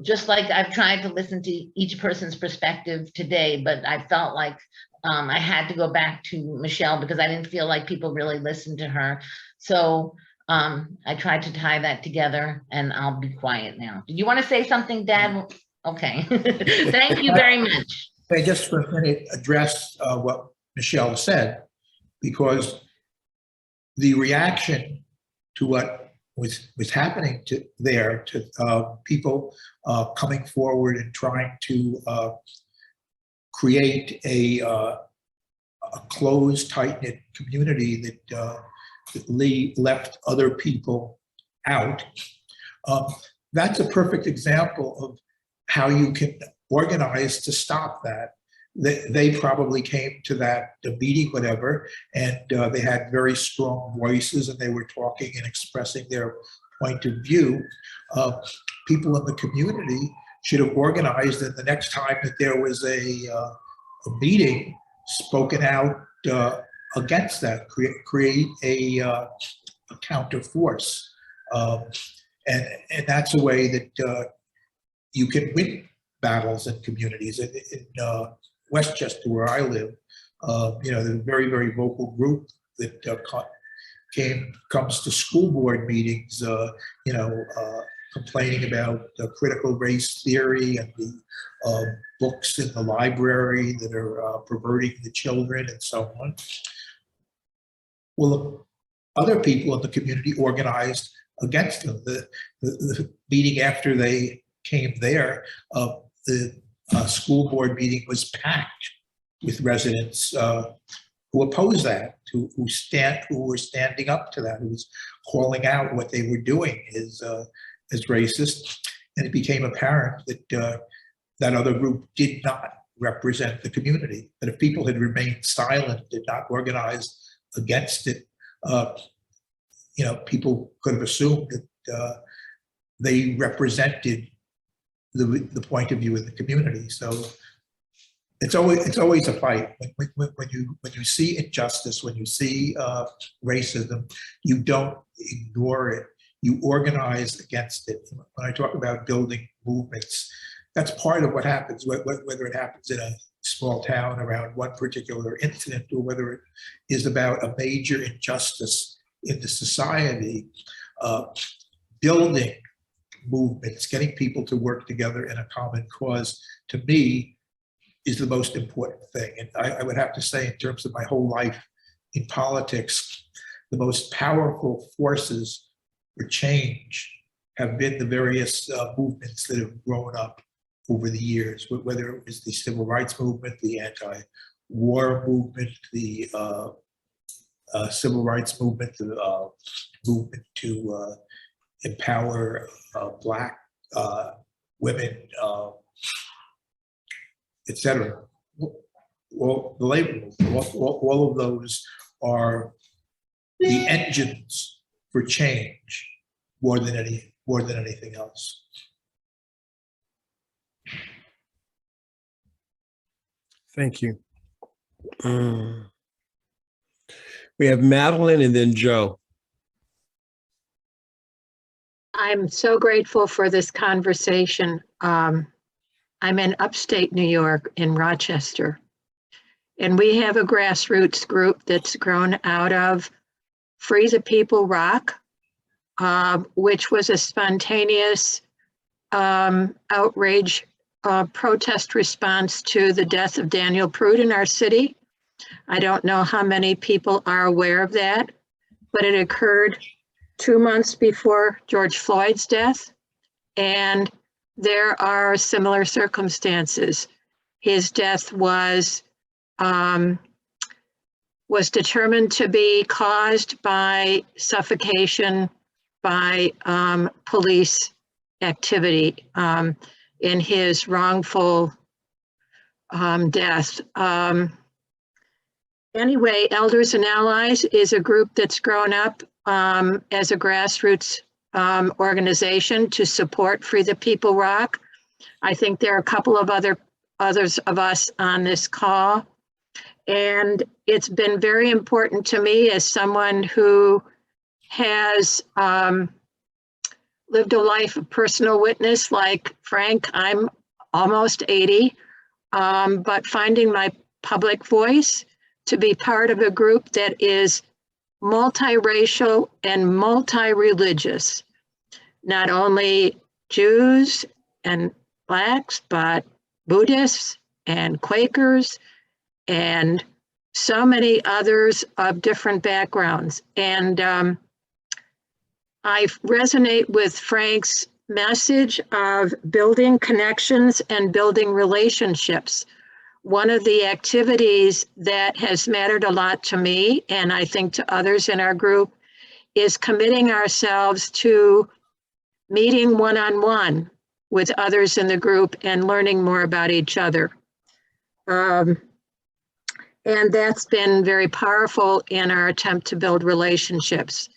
Just like I've tried to listen to each person's perspective today, but I felt like I had to go back to Michelle because I didn't feel like people really listened to her. So I tried to tie that together, and I'll be quiet now. Did you want to say something, Dad? Okay. Thank you very much. I just for a minute address what Michelle said, because the reaction to what was happening to people coming forward and trying to create a closed, tight-knit community that left other people out. That's a perfect example of how you can organize to stop that. They probably came to that meeting, whatever, and they had very strong voices, and they were talking and expressing their point of view. People in the community should have organized, and the next time that there was a meeting, spoken out against that, create a counter force. And that's a way that you can win battles in communities. In Westchester, where I live, there's a very, very vocal group that comes to school board meetings, complaining about critical race theory and the books in the library that are perverting the children and so on. Well, other people in the community organized against them. The meeting after they came there, the school board meeting was packed with residents who oppose that, who were standing up to that, who was calling out what they were doing as racist. And it became apparent that that other group did not represent the community, that if people had remained silent, did not organize against it, people could have assumed that they represented the point of view of the community. So it's always a fight. When you see injustice, when you see racism, you don't ignore it. You organize against it. When I talk about building movements, that's part of what happens, whether it happens in a small town around one particular incident or whether it is about a major injustice in the society. Building movements, getting people to work together in a common cause, to me, is the most important thing. And I would have to say, in terms of my whole life in politics, the most powerful forces for change have been the various movements that have grown up over the years, whether it was the civil rights movement, the anti-war movement, the civil rights movement, the movement to empower Black women, etc. Well, the labor movement, all of those are the engines for change more than anything else. Thank you. We have Madeline and then Joe. I'm so grateful for this conversation. I'm in upstate New York in Rochester, and we have a grassroots group that's grown out of Free the People Rock, which was a spontaneous outrage protest response to the death of Daniel Prude in our city. I don't know how many people are aware of that, but it occurred 2 months before George Floyd's death, and there are similar circumstances. His death was determined to be caused by suffocation by police activity in his wrongful death. Anyway, Elders and Allies is a group that's grown up as a grassroots organization to support Free the People Rock. I think there are a couple of others of us on this call. And it's been very important to me as someone who has lived a life of personal witness like Frank. I'm almost 80, but finding my public voice to be part of a group that is multiracial and multi-religious, not only Jews and Blacks, but Buddhists and Quakers and so many others of different backgrounds. And I resonate with Frank's message of building connections and building relationships. One of the activities that has mattered a lot to me, and I think to others in our group, is committing ourselves to meeting one-on-one with others in the group and learning more about each other. And that's been very powerful in our attempt to build relationships.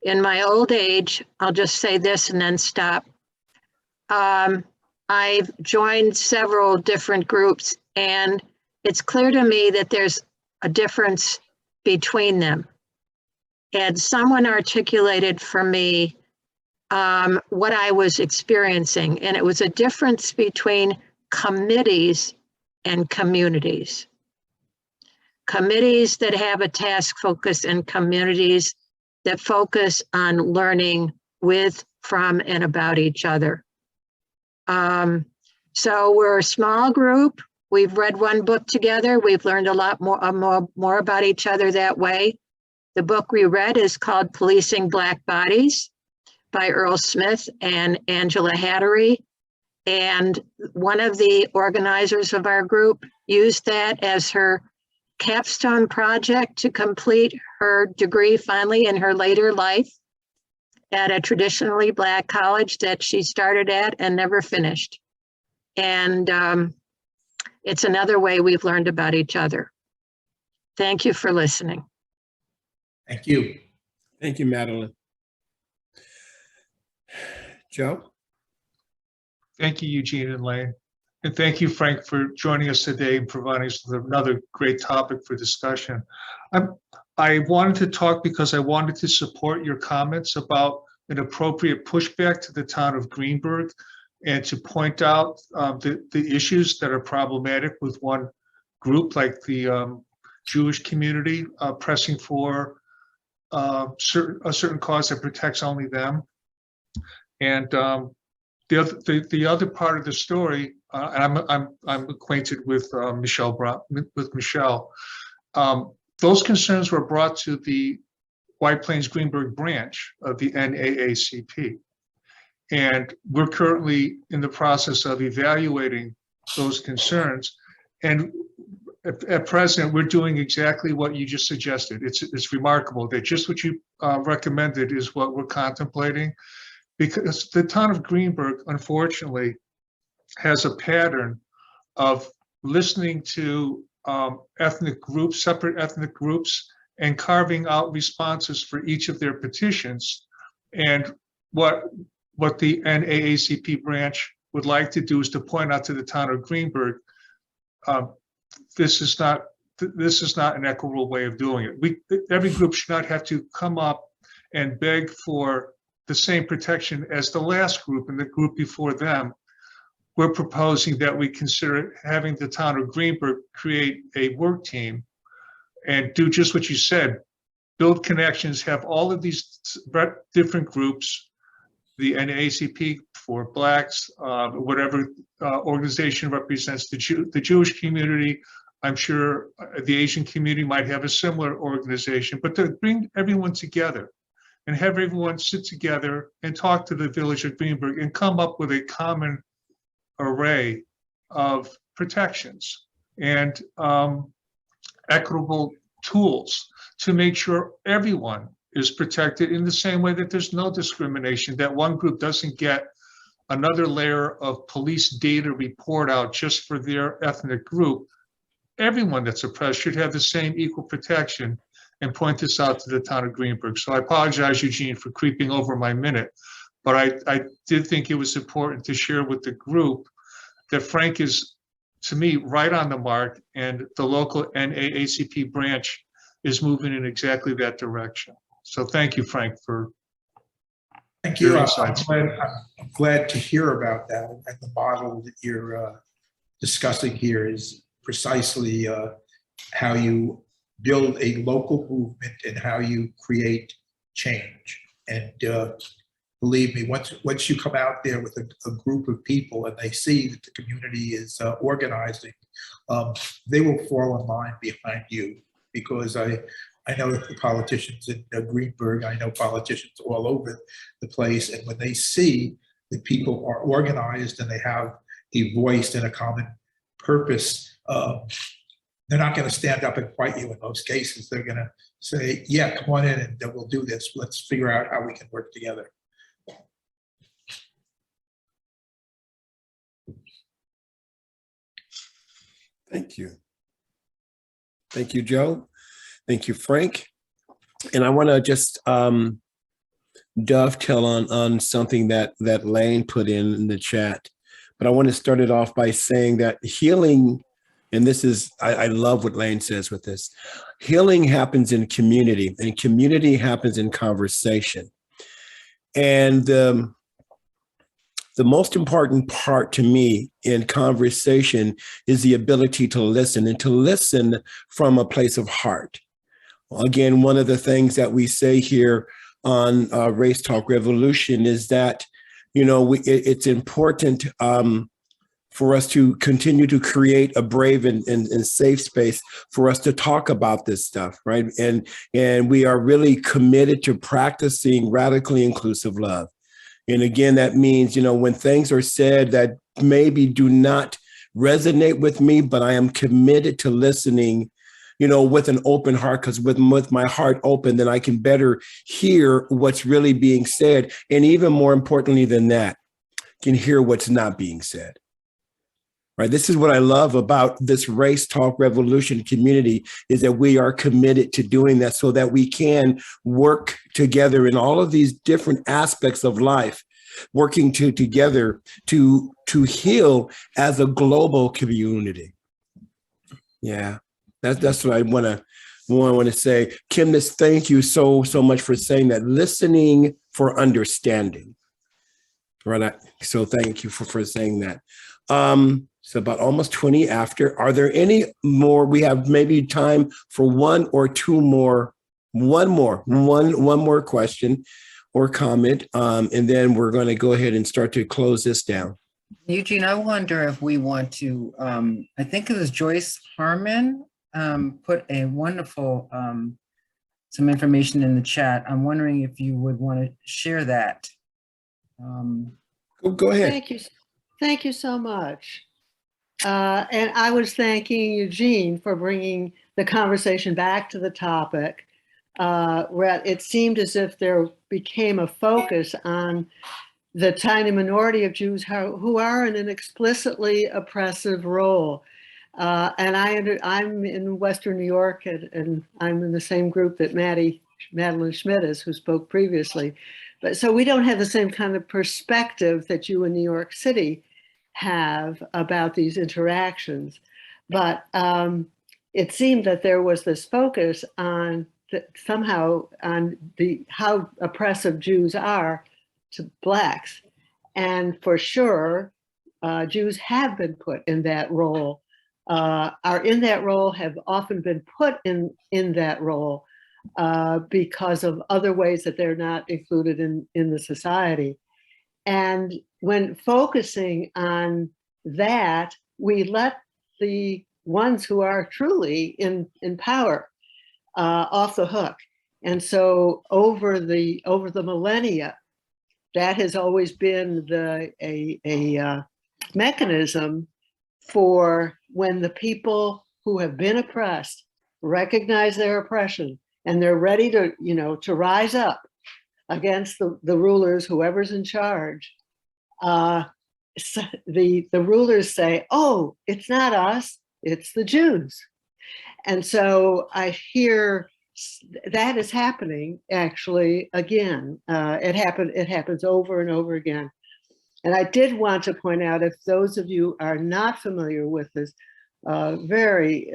In my old age, I'll just say this and then stop. I've joined several different groups, and it's clear to me that there's a difference between them. And someone articulated for me what I was experiencing, and it was a difference between committees and communities. Committees that have a task focus and communities that focus on learning with, from, and about each other. So we're a small group. We've read one book together. We've learned a lot more about each other that way. The book we read is called Policing Black Bodies by Earl Smith and Angela Hattery. And one of the organizers of our group used that as her capstone project to complete her degree finally in her later life at a traditionally Black college that she started at and never finished. And it's another way we've learned about each other. Thank you for listening. Thank you. Thank you, Madeline. Joe? Thank you, Eugene and Lane. And thank you, Frank, for joining us today and providing us with another great topic for discussion. I wanted to talk because I wanted to support your comments about an appropriate pushback to the town of Greenburgh and to point out the issues that are problematic with one group like the Jewish community pressing for a certain cause that protects only them. And the other part of the story, and I'm acquainted with Michelle. Those concerns were brought to the White Plains Greenburgh branch of the NAACP, and we're currently in the process of evaluating those concerns. And at present, we're doing exactly what you just suggested. It's remarkable that just what you recommended is what we're contemplating, because the town of Greenburgh, unfortunately, has a pattern of listening to ethnic groups, separate ethnic groups, and carving out responses for each of their petitions. And what the NAACP branch would like to do is to point out to the town of Greenburgh, this is not an equitable way of doing it. Every group should not have to come up and beg for the same protection as the last group and the group before them. We're proposing that we consider having the town of Greenburgh create a work team and do just what you said, build connections, have all of these different groups, the NAACP for Blacks, whatever organization represents the Jewish community. I'm sure the Asian community might have a similar organization, but to bring everyone together and have everyone sit together and talk to the village of Greenburgh and come up with a common array of protections and equitable tools to make sure everyone is protected in the same way that there's no discrimination, that one group doesn't get another layer of police data report out just for their ethnic group. Everyone that's oppressed should have the same equal protection, and point this out to the town of Greenburgh. So I apologize, Eugene, for creeping over my minute, but I did think it was important to share with the group that Frank is, to me, right on the mark, and the local NAACP branch is moving in exactly that direction. So thank you, Frank, for Thank your you. insights. I'm glad to hear about that. And the model that you're discussing here is precisely how you build a local movement and how you create change. And believe me, once you come out there with a group of people and they see that the community is organizing, they will fall in line behind you. Because I know the politicians in Greenburgh, I know politicians all over the place, and when they see that people are organized and they have a voice and a common purpose, they're not going to stand up and fight you in most cases. They're going to say, yeah, come on in and we'll do this. Let's figure out how we can work together. Thank you. Thank you, Joe. Thank you, Frank. And I want to just dovetail on something that Lane put in the chat. But I want to start it off by saying that healing, and this is, I love what Lane says with this, healing happens in community, and community happens in conversation. And the most important part to me in conversation is the ability to listen, and to listen from a place of heart. Again, one of the things that we say here on Race Talk Revolution is that, you know, it's important for us to continue to create a brave and safe space for us to talk about this stuff, right? And we are really committed to practicing radically inclusive love. And again, that means, when things are said that maybe do not resonate with me, but I am committed to listening, with an open heart, because with my heart open, then I can better hear what's really being said. And even more importantly than that, can hear what's not being said. Right. This is what I love about this Race Talk Revolution community, is that we are committed to doing that so that we can work together in all of these different aspects of life, working together to heal as a global community. Yeah, that's what I want to say. Kim, thank you so much for saying that. Listening for understanding. Right. So thank you for saying that. So about almost 20 after. Are there any more? We have maybe time for one or two more. One more question or comment, and then we're going to go ahead and start to close this down. Eugene, I wonder if we want to, I think it was Joyce Harmon put a wonderful, some information in the chat. I'm wondering if you would want to share that. Go ahead. Thank you. Thank you so much. And I was thanking Eugene for bringing the conversation back to the topic, where it seemed as if there became a focus on the tiny minority of Jews who are in an explicitly oppressive role. And I'm in Western New York, and I'm in the same group that Madeline Schmidt is, who spoke previously. But so we don't have the same kind of perspective that you in New York City have about these interactions. But it seemed that there was this focus on somehow on how oppressive Jews are to Blacks. And for sure, Jews have been put in that role, are in that role, have often been put in that role because of other ways that they're not included in the society. And when focusing on that, we let the ones who are truly in power off the hook. And so over the millennia, that has always been a mechanism for when the people who have been oppressed recognize their oppression and they're ready to rise up against the rulers, whoever's in charge. The rulers say, "Oh, it's not us, it's the Jews." And so I hear that is happening actually again. It happens over and over again. And I did want to point out, if those of you are not familiar with this very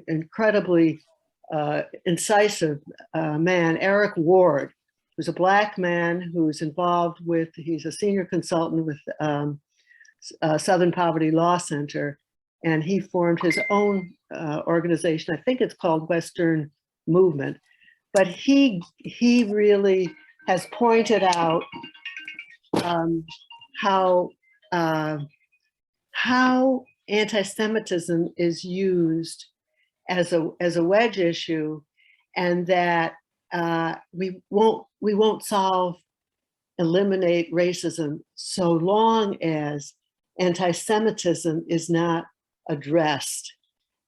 incredibly incisive man, Eric Ward, who's a Black man who's involved with, he's a senior consultant with Southern Poverty Law Center, and he formed his own organization. I think it's called Western Movement, but he really has pointed out how anti-Semitism is used as a wedge issue, and that we won't eliminate racism so long as anti-Semitism is not addressed.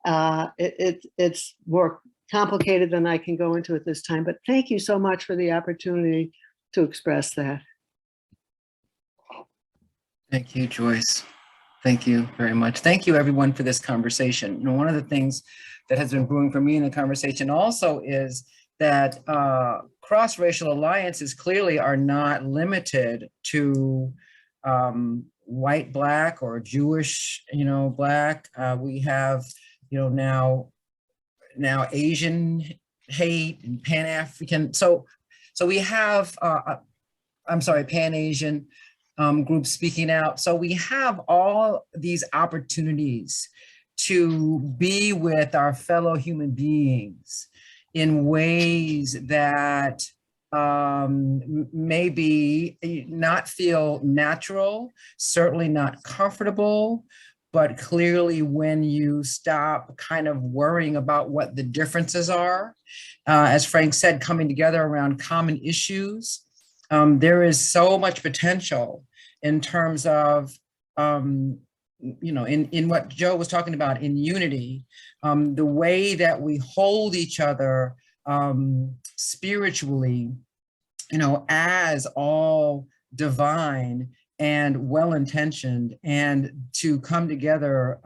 It's more complicated than I can go into at this time, but thank you so much for the opportunity to express that. Thank you, Joyce. Thank you very much. Thank you, everyone, for this conversation. One of the things that has been brewing for me in the conversation also is that cross-racial alliances clearly are not limited to white Black or Jewish, Black. We have, now Asian hate and Pan-African. So we have, Pan-Asian groups speaking out. So we have all these opportunities to be with our fellow human beings in ways that maybe not feel natural, certainly not comfortable, but clearly when you stop kind of worrying about what the differences are, as Frank said, coming together around common issues, There is so much potential in terms of, in what Joe was talking about in unity, the way that we hold each other spiritually, as all divine and well-intentioned, and to come together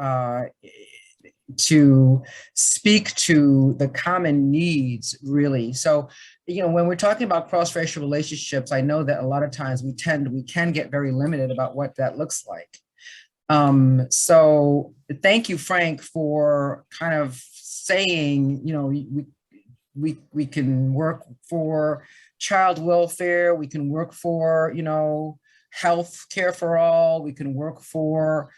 to speak to the common needs, really. So, when we're talking about cross-racial relationships, I know that a lot of times we can get very limited about what that looks like. So thank you, Frank, for kind of saying, we can work for child welfare, we can work for, health care for all, we can work for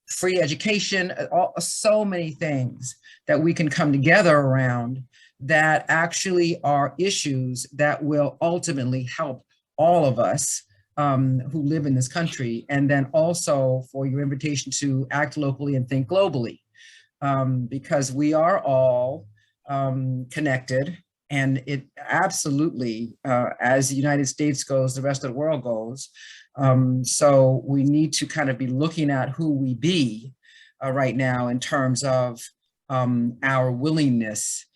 free education, so many things that we can come together around that actually are issues that will ultimately help all of us who live in this country. And then also for your invitation to act locally and think globally, because we are all connected. And it absolutely, as the United States goes, the rest of the world goes. So we need to kind of be looking at who we be right now in terms of our willingness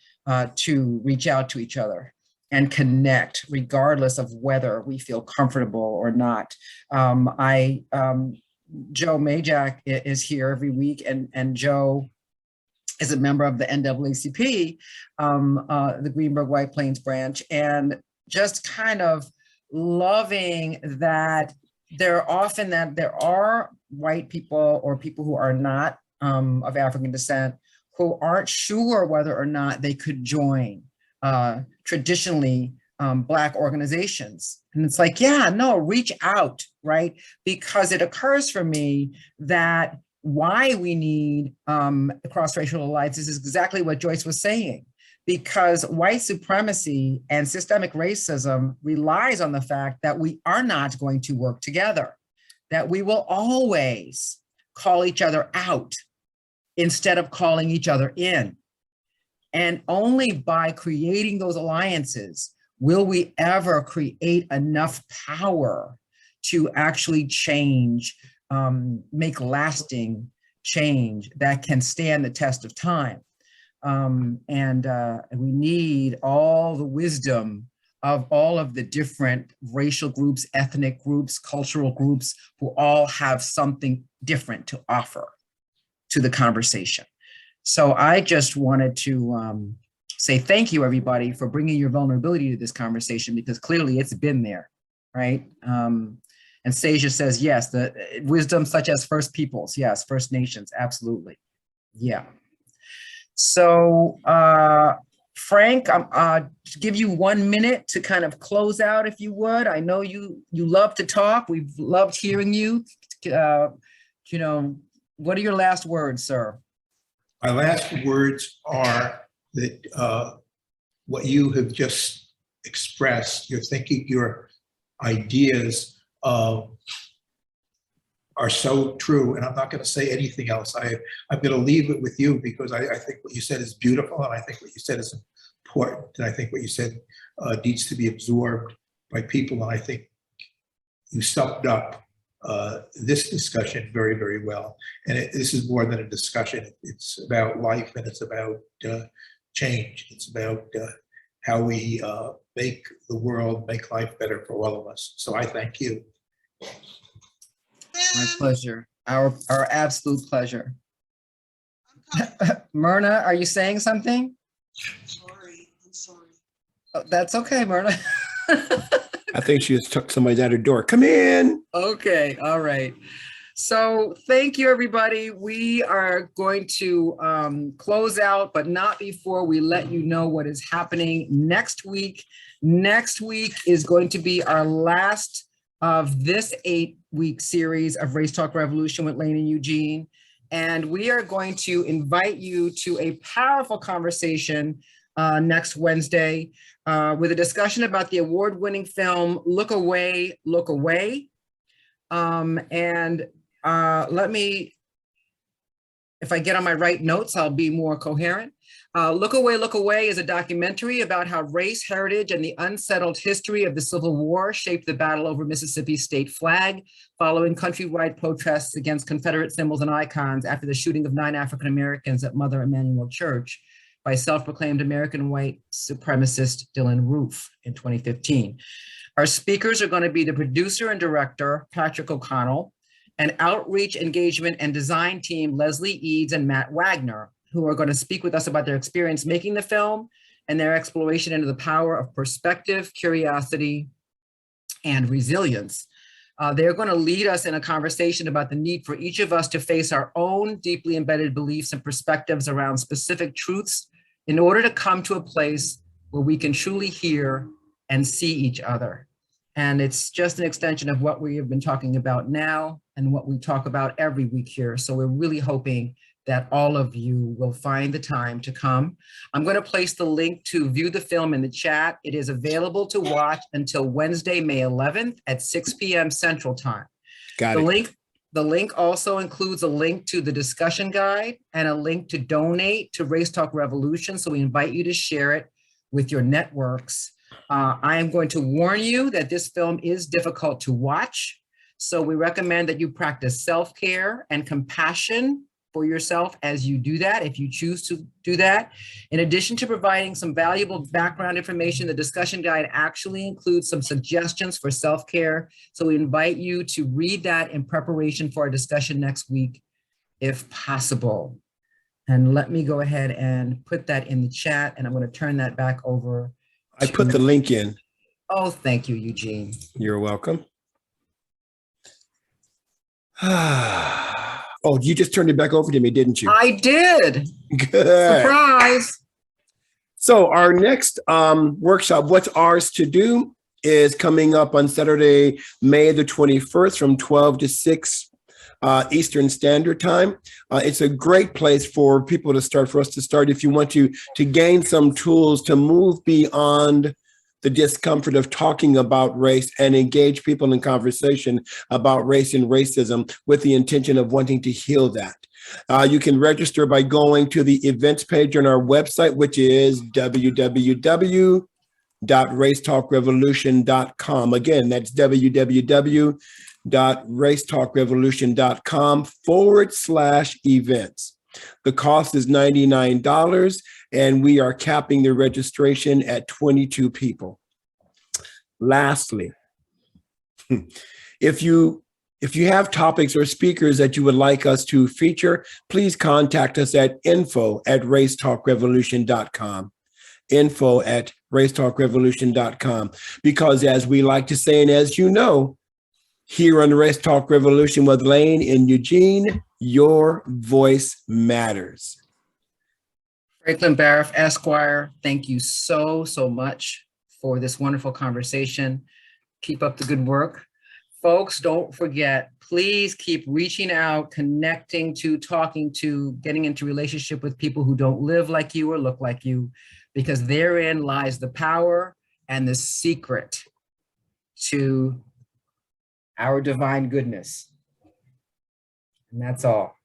to reach out to each other and connect, regardless of whether we feel comfortable or not. Joe Majak is here every week, and Joe is a member of the NAACP, the Greenberg White Plains branch, and just kind of loving that there are white people or people who are not of African descent who aren't sure whether or not they could join traditionally Black organizations. And it's like, yeah, no, reach out, right? Because it occurs for me that why we need cross-racial alliances is exactly what Joyce was saying, because white supremacy and systemic racism relies on the fact that we are not going to work together, that we will always call each other out instead of calling each other in. And only by creating those alliances will we ever create enough power to actually change, make lasting change that can stand the test of time. And we need all the wisdom of all of the different racial groups, ethnic groups, cultural groups, who all have something different to offer to the conversation. So I just wanted to say thank you, everybody, for bringing your vulnerability to this conversation, because clearly it's been there, right? And Seja says, yes, the wisdom such as First Peoples, yes, First Nations, absolutely, yeah. So Frank, give you 1 minute to kind of close out, if you would. I know you love to talk. We've loved hearing you. What are your last words, sir? My last words are that what you have just expressed, your thinking, your ideas are so true, and I'm not going to say anything else. I'm going to leave it with you, because I think what you said is beautiful, and I think what you said is important, and I think what you said needs to be absorbed by people, and I think you summed up this discussion very, very well. And this is more than a discussion. It's about life, and it's about change. It's about how we make the world, make life better for all of us. So I thank you. My pleasure. Our absolute pleasure. Myrna, are you saying something? I'm sorry. Oh, that's okay, Myrna. I think she just took somebody at her door. Come in. Okay, all right. So thank you, everybody. We are going to close out, but not before we let you know what is happening next week. Next week is going to be our last of this 8-week series of Race Talk Revolution with Lane and Eugene. And we are going to invite you to a powerful conversation next Wednesday with a discussion about the award-winning film, Look Away, Look Away. Let me, if I get on my right notes, I'll be more coherent. Look Away is a documentary about how race, heritage, and the unsettled history of the Civil War shaped the battle over Mississippi's state flag, following countrywide protests against Confederate symbols and icons after the shooting of 9 African Americans at Mother Emanuel Church by self-proclaimed American white supremacist Dylan Roof in 2015. Our speakers are going to be the producer and director, Patrick O'Connell, and outreach, engagement, and design team, Leslie Eads and Matt Wagner, who are going to speak with us about their experience making the film and their exploration into the power of perspective, curiosity, and resilience. They're going to lead us in a conversation about the need for each of us to face our own deeply embedded beliefs and perspectives around specific truths in order to come to a place where we can truly hear and see each other. And it's just an extension of what we have been talking about now and what we talk about every week here. So we're really hoping that all of you will find the time to come. I'm going to place the link to view the film in the chat. It is available to watch until Wednesday, May 11th at 6 p.m. Central Time. Got it. The link also includes a link to the discussion guide and a link to donate to Race Talk Revolution. So we invite you to share it with your networks. I am going to warn you that this film is difficult to watch. So we recommend that you practice self-care and compassion for yourself as you do that, if you choose to do that. In addition to providing some valuable background information, the discussion guide actually includes some suggestions for self-care. So we invite you to read that in preparation for our discussion next week, if possible. And let me go ahead and put that in the chat, and I'm going to turn that back over. I put the link in. Oh, thank you, Eugene. You're welcome. Oh, you just turned it back over to me, didn't you? I did. Good. Surprise. So our next workshop, What's Ours to Do, is coming up on Saturday, May the 21st from 12 to 6 Eastern Standard Time. It's a great place for people to start, for us to start, if you want to gain some tools to move beyond the discomfort of talking about race and engage people in conversation about race and racism with the intention of wanting to heal that. You can register by going to the events page on our website, which is www.racetalkrevolution.com. Again, that's www.racetalkrevolution.com/events. The cost is $99, and we are capping the registration at 22 people. Lastly, if you have topics or speakers that you would like us to feature, please contact us at info@racetalkrevolution.com. info@racetalkrevolution.com. Because as we like to say, and as you know, here on the Race Talk Revolution with Lane and Eugene, your voice matters. Franklin Baraff, Esquire, thank you so much for this wonderful conversation. Keep up the good work. Folks, don't forget, please keep reaching out, connecting to, talking to, getting into relationship with people who don't live like you or look like you, because therein lies the power and the secret to our divine goodness. And that's all.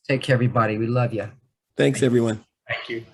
Take care, everybody. We love you. Thanks, everyone. Thank you.